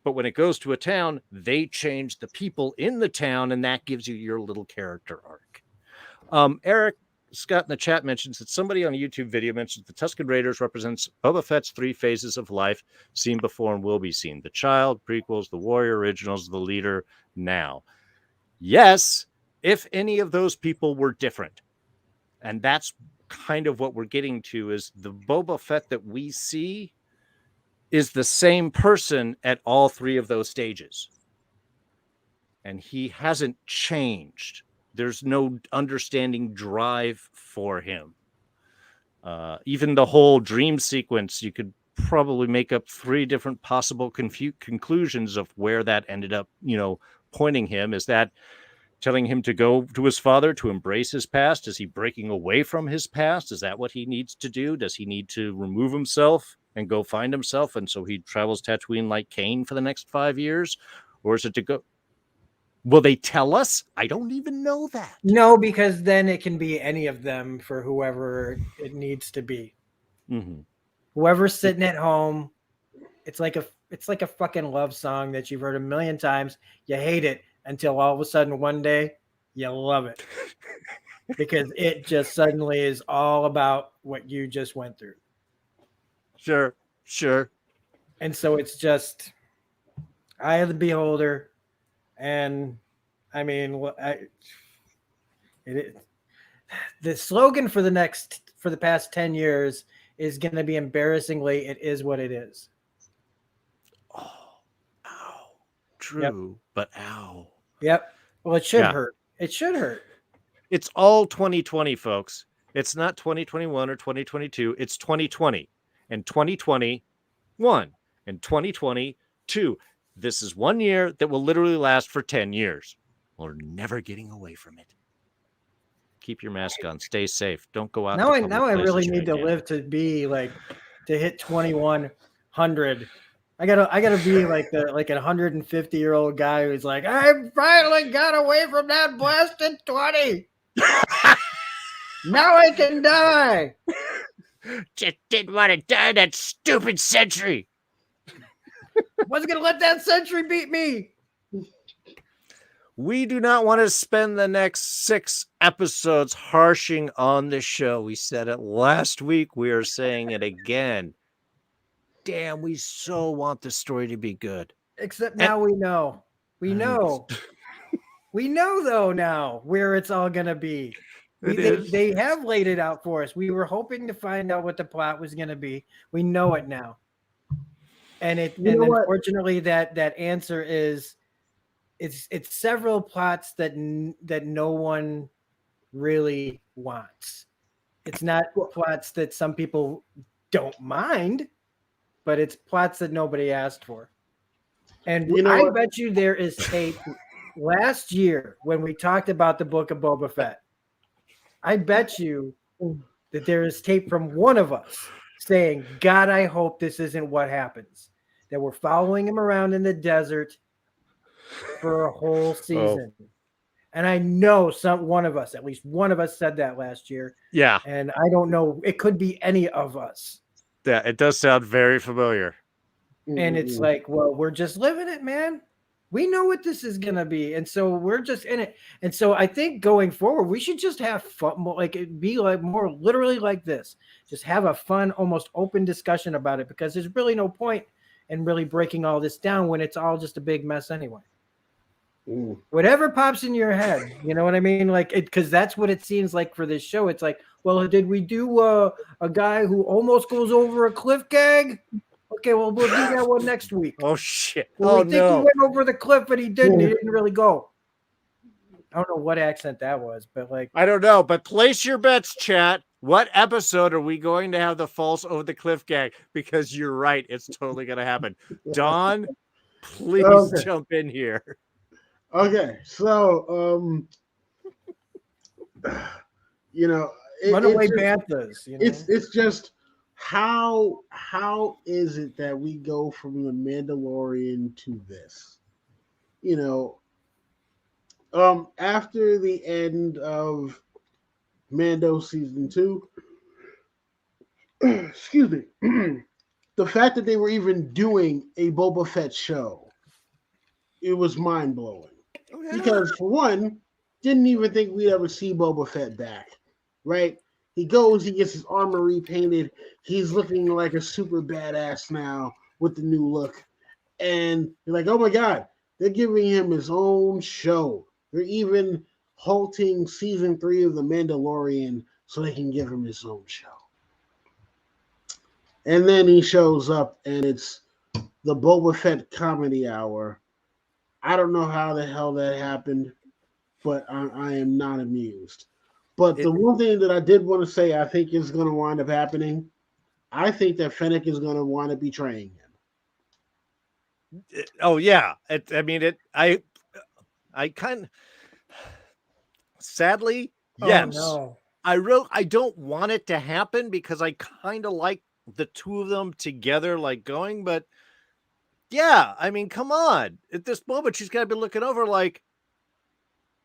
But when it goes to a town, they change the people in the town, and that gives you your little character arc. Eric Scott in the chat mentions that somebody on a YouTube video mentions the Tuscan Raiders represents Boba Fett's 3 phases of life, seen before and will be seen. The child, prequels, the warrior originals, the leader, now. Yes, if any of those people were different. And that's kind of what we're getting to, is the Boba Fett that we see is the same person at all 3 of those stages. And he hasn't changed. There's no understanding drive for him. Even the whole dream sequence, you could probably make up 3 different possible conclusions of where that ended up, you know, pointing him. Is that telling him to go to his father to embrace his past? Is he breaking away from his past? Is that what he needs to do? Does he need to remove himself and go find himself, and so he travels Tatooine like Kane for the next 5 years? Or is it to go... Will they tell us? I don't even know that. No, because then it can be any of them for whoever it needs to be. Mm-hmm. Whoever's sitting at home, it's like a fucking love song that you've heard a million times. You hate it until all of a sudden one day you love it because it just suddenly is all about what you just went through. Sure. And so it's just eye of the beholder. And I mean, the slogan for the past 10 years is going to be embarrassingly, it is what it is. Oh, ow. True, yep. But ow. Yep. Well, it should hurt. It should hurt. It's all 2020, folks. It's not 2021 or 2022. It's 2020 and 2021 and 2022. This is 1 year that will literally last for 10 years. We're never getting away from it. Keep your mask on. Stay safe. Don't go out. Now I really need to live to be like to hit 2100. I gotta be like a 150-year-old guy who's like, I finally got away from that blasted 20. Now I can die. Just didn't want to die that stupid century. Wasn't gonna let that century beat me. We do not want to spend the next 6 episodes harshing on the show. We said it last week. We are saying it again. Damn, we so want the story to be good. Except now we know. We know. We know, though, now where it's all going to be. They have laid it out for us. We were hoping to find out what the plot was going to be. We know it now. And unfortunately, that answer is it's several plots that no one really wants. It's not plots that some people don't mind, but it's plots that nobody asked for. And I bet you there is tape last year when we talked about the book of Boba Fett. I bet you that there is tape from one of us saying, God, I hope this isn't what happens. That we're following him around in the desert for a whole season. Oh. And I know at least one of us said that last year. Yeah. And I don't know. It could be any of us. Yeah, it does sound very familiar. And it's like, well, we're just living it, man. We know what this is going to be. And so we're just in it. And so I think going forward, we should just have fun, like it be like more literally like this. Just have a fun, almost open discussion about it, because there's really no point in really breaking all this down when it's all just a big mess anyway. Whatever pops in your head, you know what I mean? Like it, because that's what it seems like for this show. It's like, well, did we do a guy who almost goes over a cliff gag? Okay, well, we'll do that one next week. Oh shit! Well, Oh we think he no! went over the cliff, but he didn't. He didn't really go. I don't know what accent that was, but like, I don't know, but place your bets, chat. What episode are we going to have the false over the cliff gag? Because you're right, it's totally going to happen. Don, please Okay. jump in here. Okay, so you know, runaway it's just, banthas. You know, it's just how is it that we go from the Mandalorian to this? You know, after the end of Mando season 2, excuse me, the fact that they were even doing a Boba Fett show, it was mind blowing. Oh, yeah. Because for one, didn't even think we'd ever see Boba Fett back, right? He goes, he gets his armor repainted. He's looking like a super badass now with the new look. And you're like, oh my God, they're giving him his own show. They're even halting season 3 of The Mandalorian so they can give him his own show. And then he shows up and it's the Boba Fett comedy hour. I don't know how the hell that happened, but I am not amused. But the one thing that I did want to say, I think is going to wind up happening. I think that Fennec is going to wind up betraying him. Oh yeah, I kind of sadly, yes. Oh, no. I don't want it to happen because I kind of like the two of them together, like going, but yeah, I mean, come on. At this moment, she's got to be looking over like,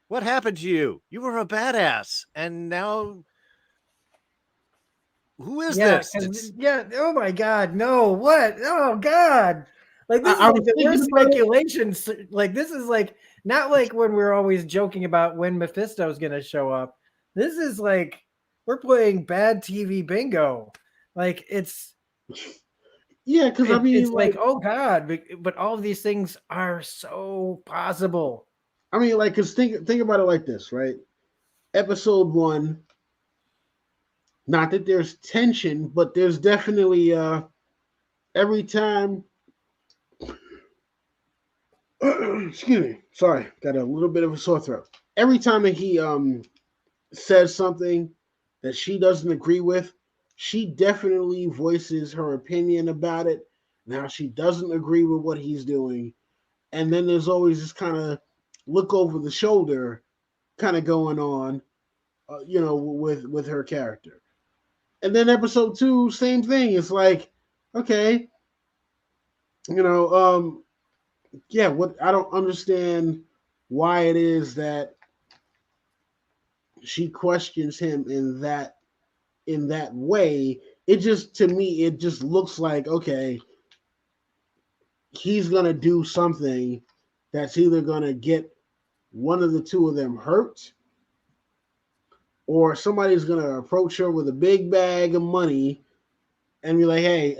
what happened to you? You were a badass, and now who is this? Yeah. Oh my God. No. What? Oh God. Like this I is was like the thinking worst about it. speculations. Like this is like not like when we're always joking about when Mephisto's gonna show up. This is like we're playing bad TV bingo. Like Yeah, because I mean, it's like oh God, but all of these things are so possible. because think about it like this, right? Episode 1. Not that there's tension, but there's definitely every time. Excuse me, sorry, got a little bit of a sore throat. Every time that he says something that she doesn't agree with, she definitely voices her opinion about it. Now she doesn't agree with what he's doing, and then there's always this kind of look over the shoulder kind of going on, with her character. And then episode 2, same thing. It's like, okay, yeah, what I don't understand why it is that she questions him in that way. It just to me, it just looks like okay, he's gonna do something that's either gonna get one of the two of them hurt, or somebody's gonna approach her with a big bag of money and be like, hey,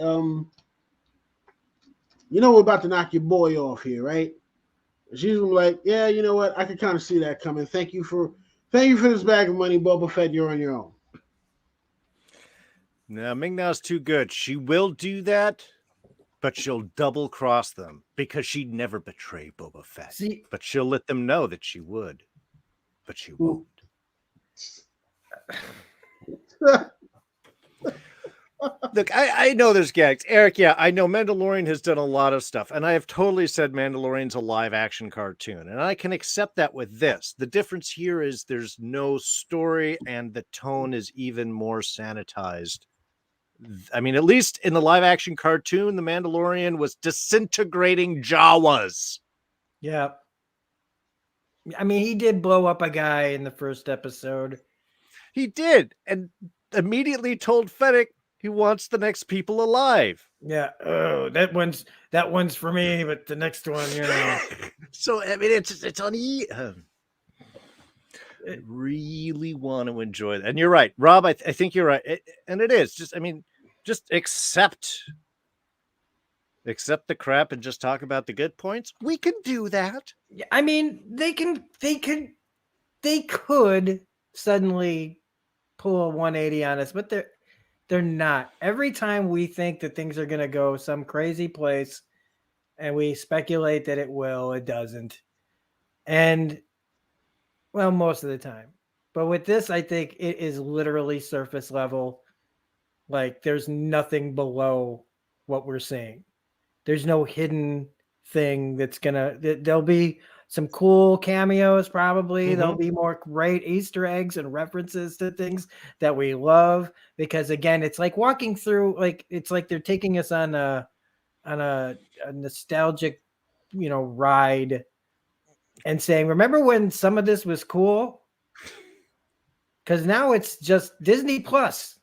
we're about to knock your boy off here, right? She's like, yeah, you know what? I could kind of see that coming. Thank you for this bag of money, Boba Fett. You're on your own. No, Ming-Na's too good. She will do that, but she'll double cross them because she'd never betray Boba Fett. See, but she'll let them know that she would, but she won't. Look, I know there's gags. Eric, yeah, I know Mandalorian has done a lot of stuff, and I have totally said Mandalorian's a live-action cartoon, and I can accept that with this. The difference here is there's no story, and the tone is even more sanitized. I mean, at least in the live-action cartoon, the Mandalorian was disintegrating Jawas. Yeah. I mean, he did blow up a guy in the first episode. He did, and immediately told Fennec he wants the next people alive. Yeah. Oh, that one's for me, but the next one, So I mean, it's uneven. I really want to enjoy that, and you're right, Rob. I think you're right, and it is just. I mean, just accept accept the crap and just talk about the good points, we can do that. I mean, they could suddenly pull a 180 on us, but they're not. Every time we think that things are going to go some crazy place and we speculate that it will, it doesn't. And well, most of the time. But with this, I think it is literally surface level. Like there's nothing below what we're seeing. There's no hidden thing there'll be some cool cameos probably. Mm-hmm. There'll be more great Easter eggs and references to things that we love because again, it's like walking through it's like they're taking us on a nostalgic, ride and saying, remember when some of this was cool? Because now it's just Disney Plus.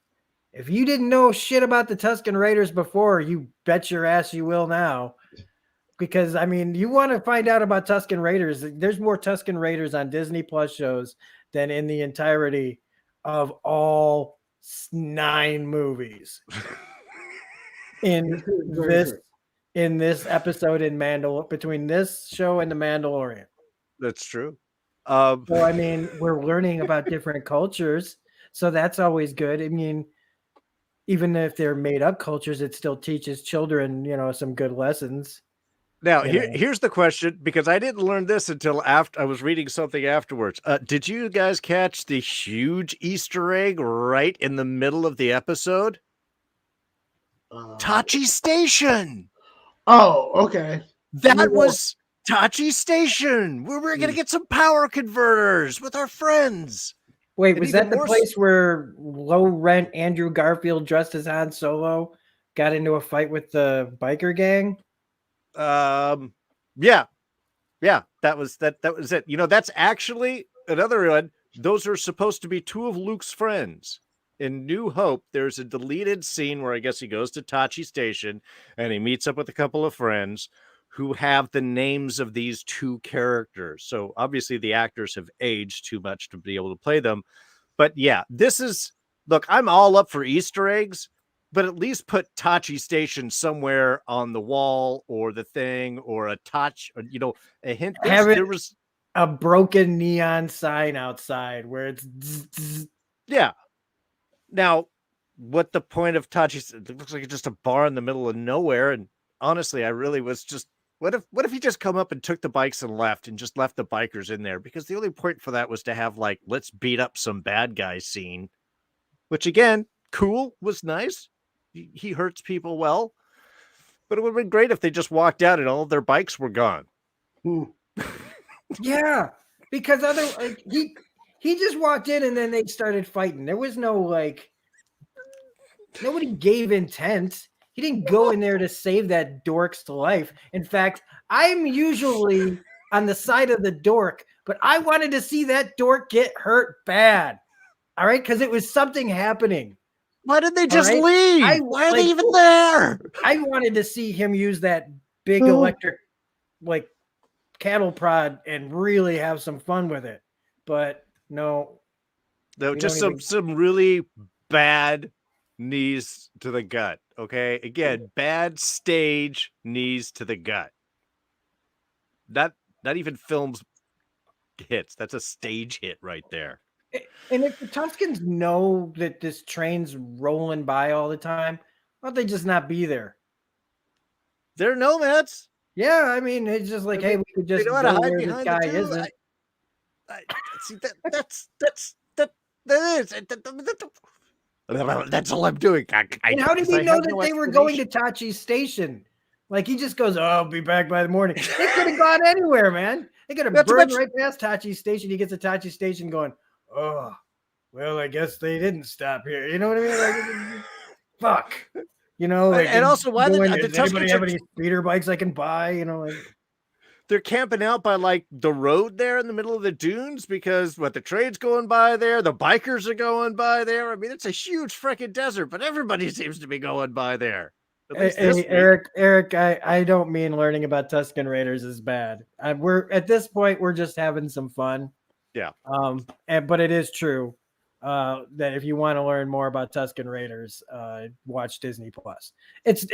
If you didn't know shit about the Tuscan Raiders before, you bet your ass you will now. Because, I mean, you want to find out about Tuscan Raiders. There's more Tuscan Raiders on Disney Plus shows than in the entirety of all 9 movies. In this episode between this show and The Mandalorian. That's true. So, I mean, we're learning about different cultures. So that's always good. I mean, even if they're made up cultures, it still teaches children, some good lessons. Now, here's the question, because I didn't learn this until after I was reading something afterwards. Did you guys catch the huge Easter egg right in the middle of the episode? Tachi Station. Oh, okay. That was Tachi Station. We're going to get some power converters with our friends. Wait, was that the place where low-rent Andrew Garfield dressed as Han Solo got into a fight with the biker gang? Yeah, that was it. That's actually another one. Those are supposed to be 2 of Luke's friends. In New Hope, there's a deleted scene where I guess he goes to Tachi Station and he meets up with a couple of friends who have the names of these 2 characters. So obviously the actors have aged too much to be able to play them. But yeah, look, I'm all up for Easter eggs, but at least put Tachi Station somewhere on the wall or the thing or a touch, or, a hint. There was a broken neon sign outside where it's yeah. Now, what the point of Tachi? It looks like it's just a bar in the middle of nowhere. And honestly, I really was just, what if he just come up and took the bikes and left the bikers in there? Because the only point for that was to have let's beat up some bad guys scene, which again, cool, was nice. He hurts people well, but it would have been great if they just walked out and all of their bikes were gone. Yeah, because he just walked in and then they started fighting. There was no nobody gave intent. He didn't go in there to save that dork's life. In fact, I'm usually on the side of the dork, but I wanted to see that dork get hurt bad. All right, because it was something happening. Why did they just leave? Why are they even there? I wanted to see him use that big electric cattle prod and really have some fun with it. But no. Just some really bad knees to the gut. Okay. Again, bad stage knees to the gut. Not even films hits. That's a stage hit right there. And if the Tuscans know that this train's rolling by all the time, why don't they just not be there? They're nomads. Yeah, I mean, it's just like, hey, we could just go where this guy isn't. See, that's all I'm doing. And how did he know that they were going to Tachi's station? He just goes, "Oh, I'll be back by the morning." They could have gone anywhere, man. They could have burned right past Tachi's station. He gets to Tachi's station going, "Oh, well, I guess they didn't stop here." You know what I mean? Fuck. And also, why does anybody have any speeder bikes I can buy? They're camping out by the road there in the middle of the dunes because the train's going by there, the bikers are going by there. I mean, it's a huge freaking desert, but everybody seems to be going by there. Hey, Eric, I don't mean learning about Tuscan Raiders is bad. We're at this point, we're just having some fun. Yeah. But it is true. that if you want to learn more about Tuscan Raiders, watch Disney Plus. It's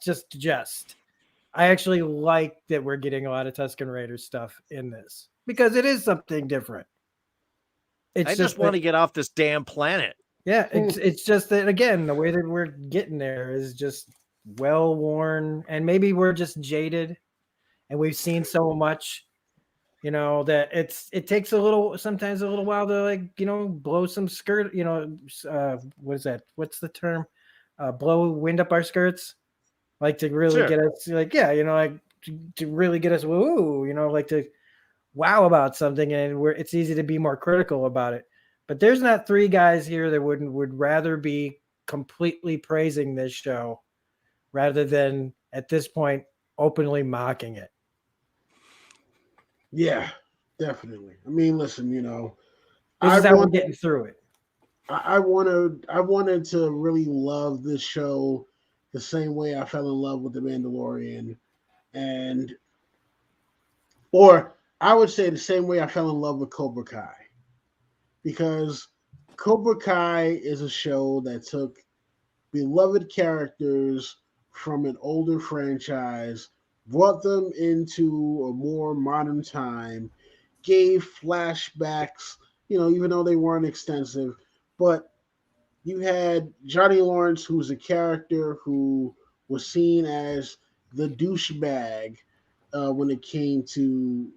just. I actually like that we're getting a lot of Tuscan Raiders stuff in this because it is something different. I just want to get off this damn planet. Yeah, it's just that, again, the way that we're getting there is just well worn, and maybe we're just jaded and we've seen so much, that it takes sometimes a little while to blow some skirt, what is that? What's the term? Blow wind up our skirts, like to really get us to really get us like to wow about something, and it's easy to be more critical about it. But there's not three guys here that would rather be completely praising this show rather than at this point openly mocking it. Yeah, definitely. I mean, listen, this is how we're getting through it. I wanted to really love this show the same way I fell in love with The Mandalorian, or I would say the same way I fell in love with Cobra Kai, because Cobra Kai is a show that took beloved characters from an older franchise, brought them into a more modern time, gave flashbacks, even though they weren't extensive. But you had Johnny Lawrence, who's a character who was seen as the douchebag when it came to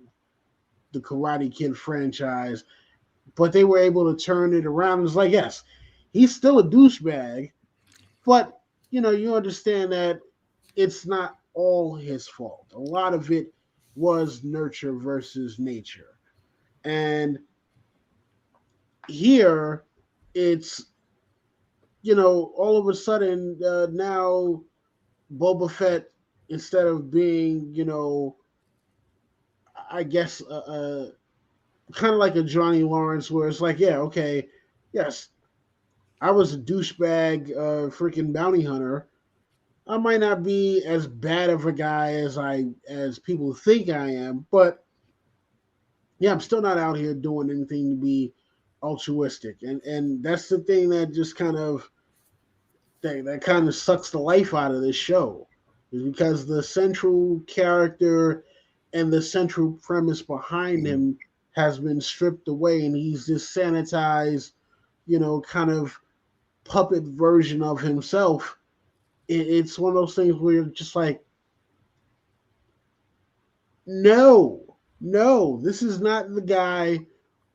the Karate Kid franchise, but they were able to turn it around. It's like, yes, he's still a douchebag, but you understand that it's not all his fault. A lot of it was nurture versus nature. And here it's, all of a sudden now Boba Fett, instead of being, I guess, kind of like a Johnny Lawrence, where it's like, yeah, okay, yes, I was a douchebag, freaking bounty hunter. I might not be as bad of a guy as people think I am, but yeah, I'm still not out here doing anything to be altruistic, and that's the thing that just kind of sucks the life out of this show, is because the central character and the central premise behind him has been stripped away, and he's this sanitized, kind of puppet version of himself. It's one of those things where you're just like, no, this is not the guy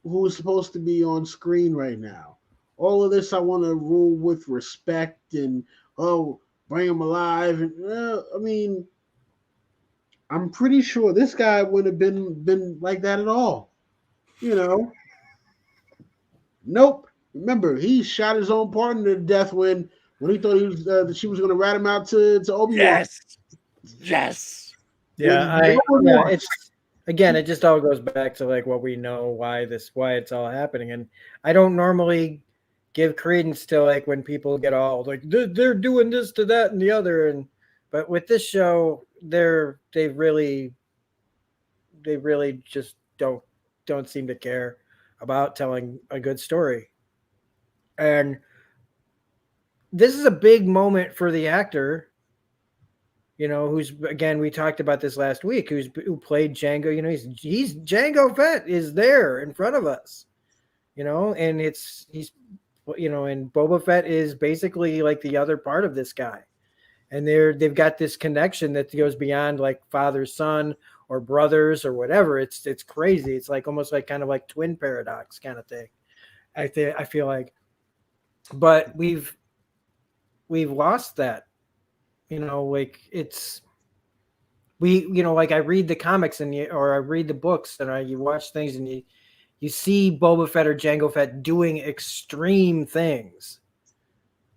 who is supposed to be on screen right now. All of this I want to rule with respect and, bring him alive. And I mean, I'm pretty sure this guy wouldn't have been like that at all. Nope. Remember, he shot his own partner to death when he thought she was going to rat him out to Obi-Wan. Yes. Yeah, it's again, it just all goes back to like what we know, why it's all happening. And I don't normally give credence to like when people get all like they're doing this to that and the other, but with this show, they really just don't seem to care about telling a good story. And this is a big moment for the actor, who's, again, we talked about this last week, who played Django. He's Django Fett is there in front of us, and he's and Boba Fett is basically like the other part of this guy, and they've got this connection that goes beyond like father son or brothers or whatever. It's crazy. It's like almost like kind of like twin paradox kind of thing. I feel like, but we've lost that. Like it's like I read the comics or I read the books and you watch things and you see Boba Fett or Jango Fett doing extreme things.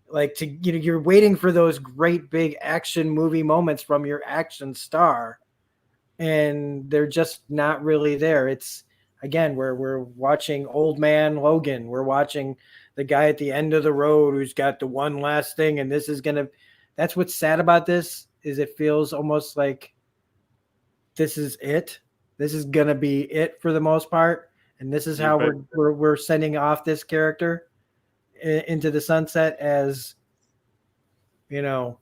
Like you're waiting for those great big action movie moments from your action star, and they're just not really there. It's, again, we're watching old man Logan. We're watching the guy at the end of the road who's got the one last thing, and that's what's sad about this, is it feels almost like this is it. This is going to be it for the most part. and this is You how bet. we're sending off this character into the sunset as, you know,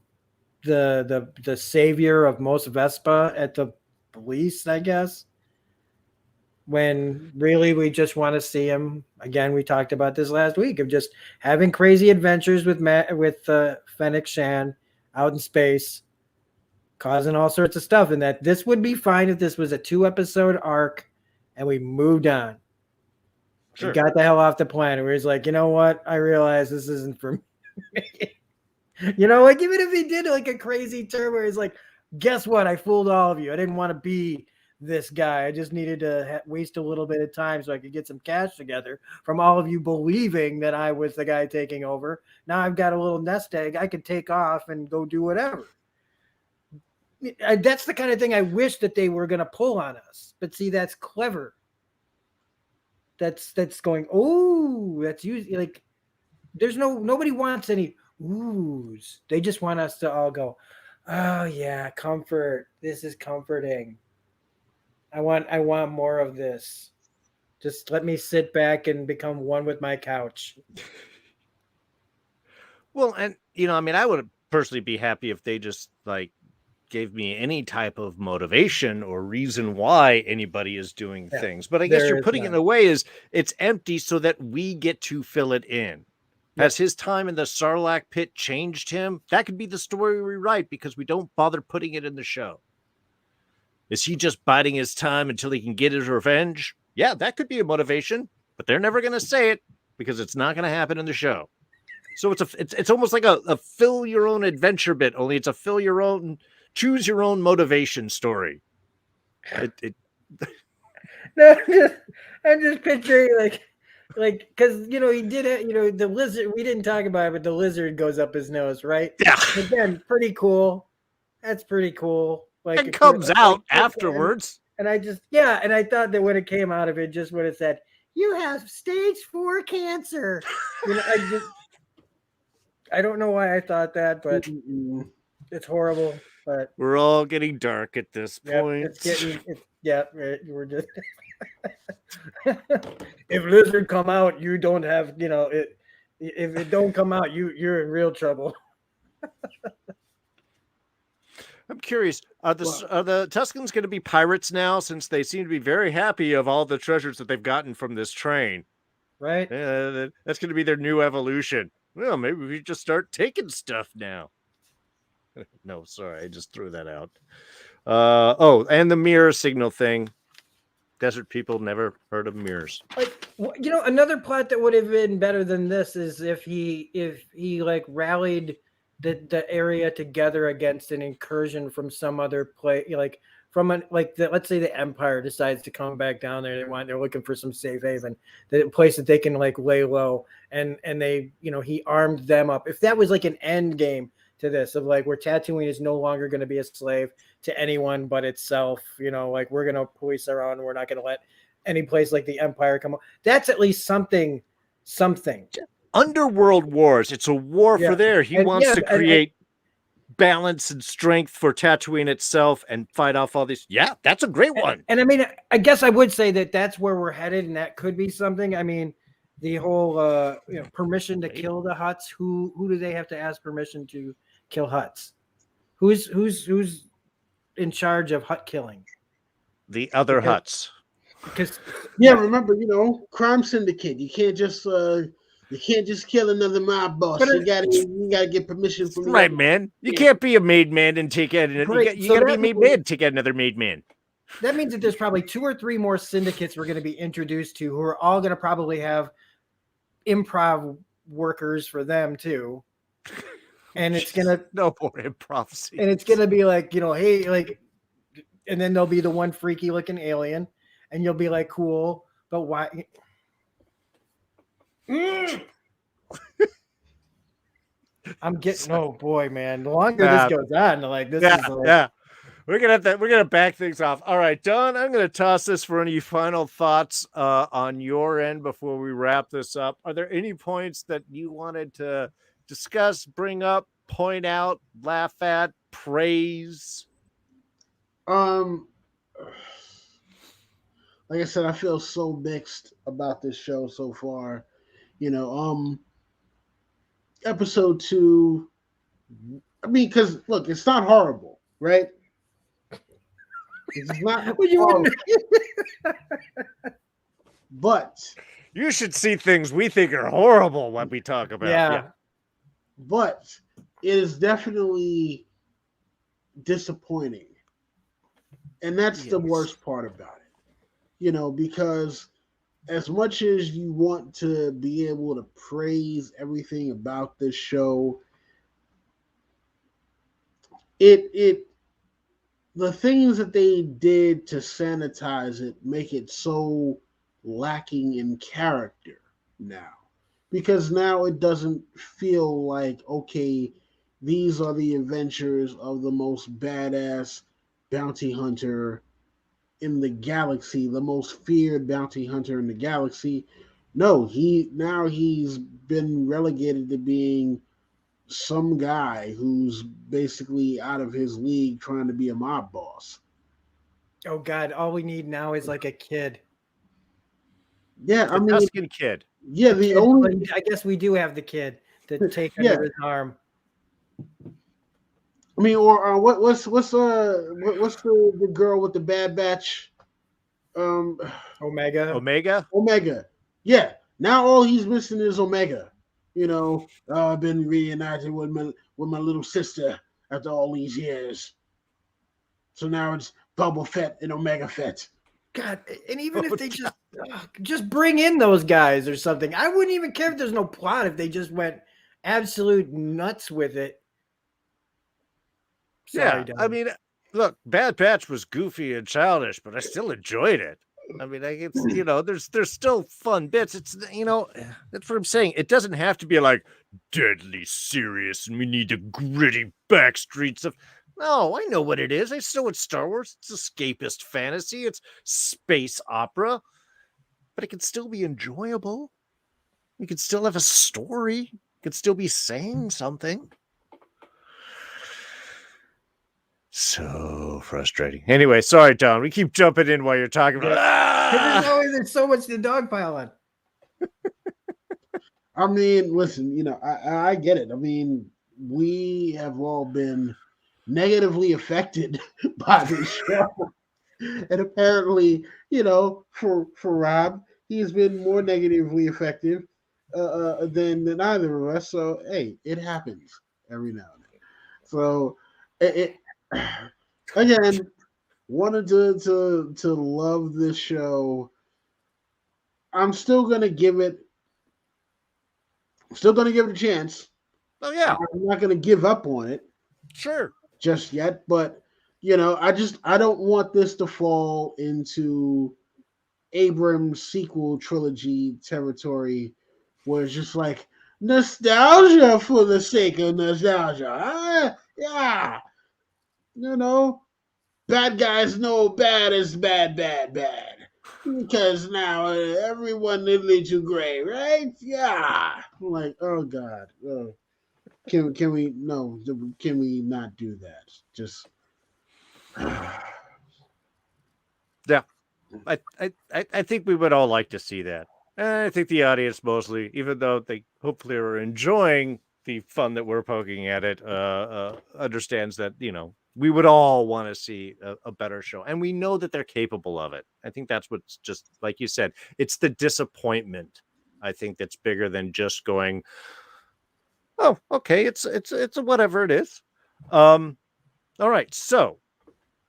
the savior of most Vespa at the least, I guess. When really we just want to see him again. We talked about this last week of just having crazy adventures with Fennec Shan out in space, causing all sorts of stuff, and that this would be fine if this was a 2-episode arc and we moved on. Sure. He got the hell off the planet where he's like, you know what? I realize this isn't for me. You know, like even if he did like a crazy turn where he's like, guess what? I fooled all of you. I didn't want to be this guy. I just needed to waste a little bit of time so I could get some cash together from all of you believing that I was the guy taking over. Now I've got a little nest egg. I could take off and go do whatever. That's the kind of thing I wish that they were going to pull on us. But see, that's clever. That's going, oh, that's usually like, there's nobody wants any oohs. They just want us to all go, oh yeah, comfort. This is comforting. I want more of this. Just let me sit back and become one with my couch. Well, and you know, I mean, I would personally be happy if they just like gave me any type of motivation or reason why anybody is doing things. But I guess you're putting it in a way is it's empty so that we get to fill it in. Has his time in the Sarlacc pit changed him? That could be the story we write because we don't bother putting it in the show. Is he just biding his time until he can get his revenge? Yeah, that could be a motivation, but they're never going to say it because it's not going to happen in the show. So it's almost like a fill your own adventure bit, only it's a fill your own, choose your own motivation story. No, I'm just picturing like because you know he did it. You know the lizard. We didn't talk about it, but the lizard goes up his nose, right? Yeah. Again, pretty cool. That's pretty cool. Like it comes out afterwards. And I just and I thought that when it came out of it, just when it said you have stage 4 cancer, you know, I don't know why I thought that, but it's horrible. But we're all getting dark at this point. It's getting we're just if lizard come out, you don't have, you know, it. If it don't come out, you're in real trouble. I'm curious. Are the Tuscans going to be pirates now? Since they seem to be very happy of all the treasures that they've gotten from this train, right? That's going to be their new evolution. Well, maybe we just start taking stuff now. No, sorry, I just threw that out. And the mirror signal thing. Desert people never heard of mirrors. Like, you know, another plot that would have been better than this is if he like rallied the area together against an incursion from some other place, like from let's say the Empire decides to come back down there. They're looking for some safe haven, the place that they can like lay low, and they, you know, he armed them up. If that was like an end game to this, of like where Tatooine is no longer going to be a slave to anyone but itself, you know, like we're going to police our own. We're not going to let any place like the Empire come up. That's at least something. Underworld wars. It's a war for there. He wants to create balance and strength for Tatooine itself and fight off all these. Yeah, that's a great one. And I mean, I guess I would say that that's where we're headed, and that could be something. I mean, the whole you know, permission to kill the Hutts. Who do they have to ask permission to kill Hutts? Who's in charge of Hutt killing? The other Hutts. Because remember, you know, crime syndicate. You can't just kill another mob boss. You gotta get permission from right, man. You can't be a made man and take it. You gotta be a made man to take out another made man. That means that there's probably 2 or 3 more syndicates we're going to be introduced to, who are all going to probably have improv workers for them too. And it's gonna no more improv scenes. And it's gonna be like, you know, hey, like, and then there'll be the one freaky looking alien, and you'll be like, cool, but why? I'm getting oh boy, man. The longer this goes on, like this is like, we're gonna back things off. All right, Don, I'm gonna toss this for any final thoughts on your end before we wrap this up. Are there any points that you wanted to discuss, bring up, point out, laugh at, praise? Like like I said, I feel so mixed about this show so far. You know, episode 2. I mean, because look, it's not horrible, right? It's not Well, you horrible, wouldn't. but You should see things we think are horrible when we talk about. Yeah. but it is definitely disappointing, and that's the Yes. worst part about it. You know, because as much as you want to be able to praise everything about this show, it the things that they did to sanitize it make it so lacking in character now. Because now it doesn't feel like, okay, these are the adventures of the most badass bounty hunter in the galaxy, the most feared bounty hunter in the galaxy. No, he's been relegated to being some guy who's basically out of his league trying to be a mob boss. Oh God, all we need now is like a kid. Yeah, I The mean, Tuscan kid. yeah, the Kid, only but I guess we do have the kid to take Yeah. under his arm. I mean, or what's the girl with the Bad Batch? Omega. Omega. Yeah. Now all he's missing is Omega. You know, I've been reunited with my little sister after all these years. So now it's Boba Fett and Omega Fett. God, and even if they just bring in those guys or something, I wouldn't even care if there's no plot if they just went absolute nuts with it. Sorry, I mean, look, Bad Batch was goofy and childish, but I still enjoyed it. I mean, it's there's still fun bits. It's that's what I'm saying. It doesn't have to be like deadly serious, and we need the gritty backstreet stuff. No, I know what it is. I know it's Star Wars. It's escapist fantasy. It's space opera, but it can still be enjoyable. You can still have a story. You can still be saying something. So frustrating. Anyway, sorry, Don. We keep jumping in while you're talking about. There's so much to dogpile on. I mean, listen, I get it. I mean, we have all been negatively affected by this show. And apparently, for Rob, he's been more negatively affected than either of us. So, hey, it happens every now and then. So, again, wanted to love this show. I'm still gonna give it a chance. Oh yeah, I'm not gonna give up on it. Sure. Just yet, but I don't want this to fall into Abrams' sequel trilogy territory, where it's just like nostalgia for the sake of nostalgia. Yeah. Bad guys know bad is bad. Because now everyone is too gray, right? Yeah. I'm like, oh God. Can we not do that? Just yeah. I think we would all like to see that. I think the audience mostly, even though they hopefully are enjoying the fun that we're poking at it, understands that, we would all want to see a better show. And we know that they're capable of it. I think that's what's just, like you said, it's the disappointment, I think, that's bigger than just going, oh, okay, it's whatever it is. All right, so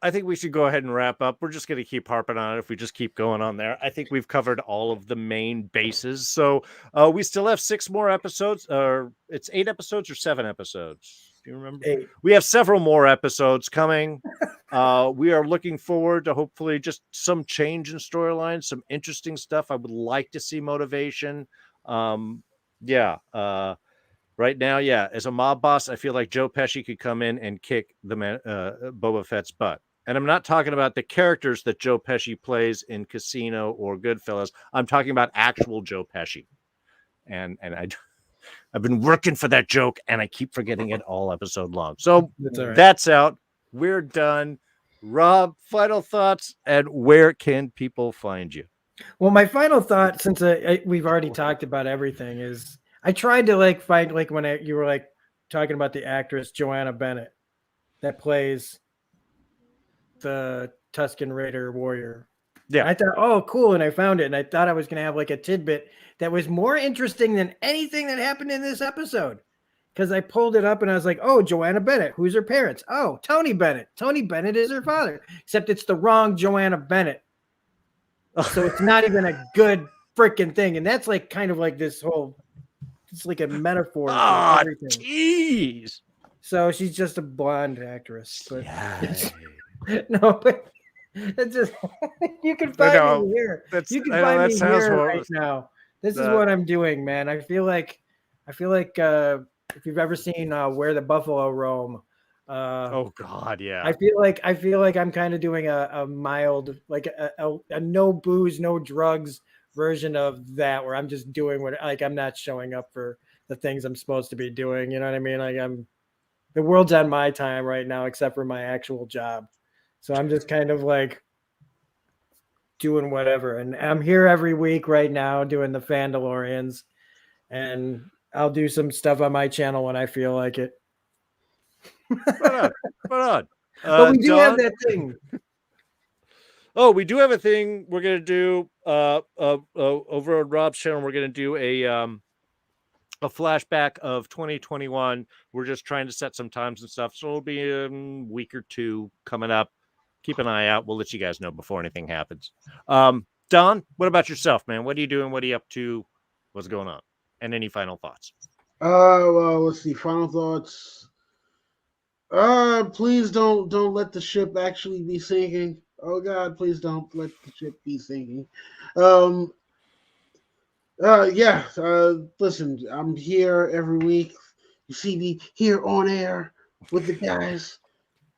I think we should go ahead and wrap up. We're just going to keep harping on it if we just keep going on there. I think we've covered all of the main bases. So we still have 6 more episodes, or it's 8 episodes or 7 episodes. Do you remember? 8. We have several more episodes coming. We are looking forward to hopefully just some change in storyline, some interesting stuff. I would like to see motivation. Right now, as a mob boss, I feel like Joe Pesci could come in and kick the Boba Fett's butt. And I'm not talking about the characters that Joe Pesci plays in Casino or Goodfellas. I'm talking about actual Joe Pesci. And I've been working for that joke, and I keep forgetting it all episode long. So That's all right. That's out. We're done. Rob, final thoughts, and where can people find you? Well, my final thought, since we've already talked about everything, is I tried to find when you were talking about the actress Joanna Bennett that plays the Tuscan Raider warrior. Yeah. And I thought, oh, cool. And I found it. And I thought I was going to have a tidbit that was more interesting than anything that happened in this episode. Because I pulled it up and I was like, oh, Joanna Bennett. Who's her parents? Oh, Tony Bennett. Tony Bennett is her father. Except it's the wrong Joanna Bennett. So it's not even a good freaking thing. And that's kind of this whole, it's like a metaphor for everything. Jeez. So she's just a blonde actress. But Yes. no, but it's just you can find me here. You can find me here right now. This is what I'm doing, man. I feel like if you've ever seen Where the Buffalo Roam. Oh God, yeah. I feel like I'm kind of doing a mild, a no booze, no drugs version of that, where I'm just doing what I'm not showing up for the things I'm supposed to be doing. You know what I mean? The world's on my time right now, except for my actual job. So I'm just kind of doing whatever. And I'm here every week right now doing the Fandalorians. And I'll do some stuff on my channel when I feel like it. Right on. But we do have that thing. Oh, we do have a thing we're going to do over on Rob's channel. We're going to do a flashback of 2021. We're just trying to set some times and stuff. So it'll be a week or two coming up. Keep an eye out. We'll let you guys know before anything happens. Don, what about yourself, man? What are you doing? What are you up to? What's going on? And any final thoughts? Well, let's see. Final thoughts. Please don't let the ship actually be sinking. Oh God, please don't let the ship be sinking. Listen, I'm here every week. You see me here on air with the guys.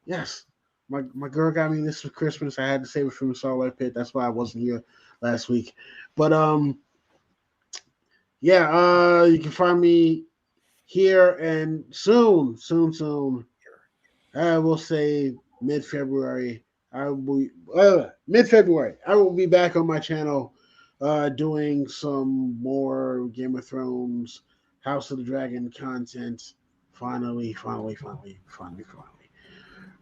Yes. My girl got me this for Christmas. I had to save it from the Starlight Pit. That's why I wasn't here last week. But you can find me here and soon. I will say mid-February. I will be back on my channel doing some more Game of Thrones, House of the Dragon content. Finally. All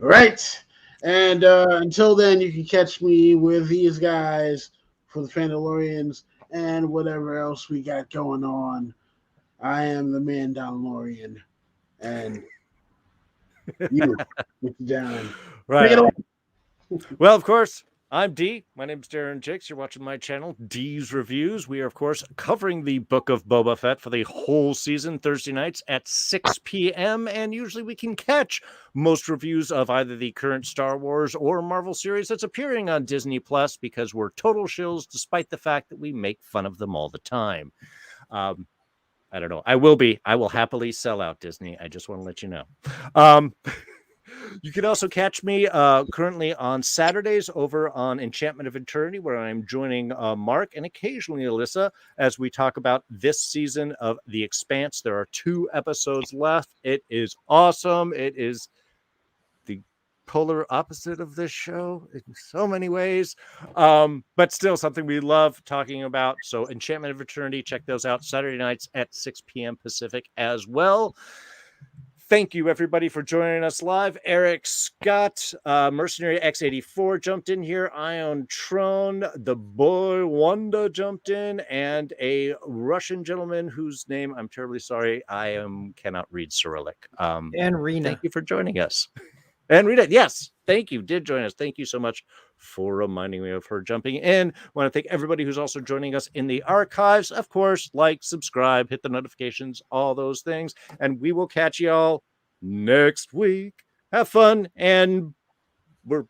right. And until then, you can catch me with these guys for the Fandalorians and whatever else we got going on. I am the Mandalorian, and you get down. Right. Well, of course, I'm D. My name is Darren Jakes. You're watching my channel, D's Reviews. We are, of course, covering the Book of Boba Fett for the whole season, Thursday nights at 6 p.m. And usually we can catch most reviews of either the current Star Wars or Marvel series that's appearing on Disney Plus, because we're total shills, despite the fact that we make fun of them all the time. I don't know. I will happily sell out Disney. I just want to let you know. You can also catch me currently on Saturdays over on Enchantment of Eternity, where I'm joining Mark and occasionally Alyssa as we talk about this season of The Expanse. There are 2 episodes left. It is awesome. It is the polar opposite of this show in so many ways, but still something we love talking about. So Enchantment of Eternity, check those out Saturday nights at 6 p.m. Pacific as well. Thank you, everybody, for joining us live. Eric Scott, Mercenary X84 jumped in here. Ion Tron, the boy Wanda jumped in, and a Russian gentleman whose name I'm terribly sorry. Cannot read Cyrillic. And Rena. Thank you for joining us. And Rita, yes, thank you. Did join us. Thank you so much for reminding me of her jumping in. I want to thank everybody who's also joining us in the archives. Of course, like, subscribe, hit the notifications, all those things. And we will catch y'all next week. Have fun. And we're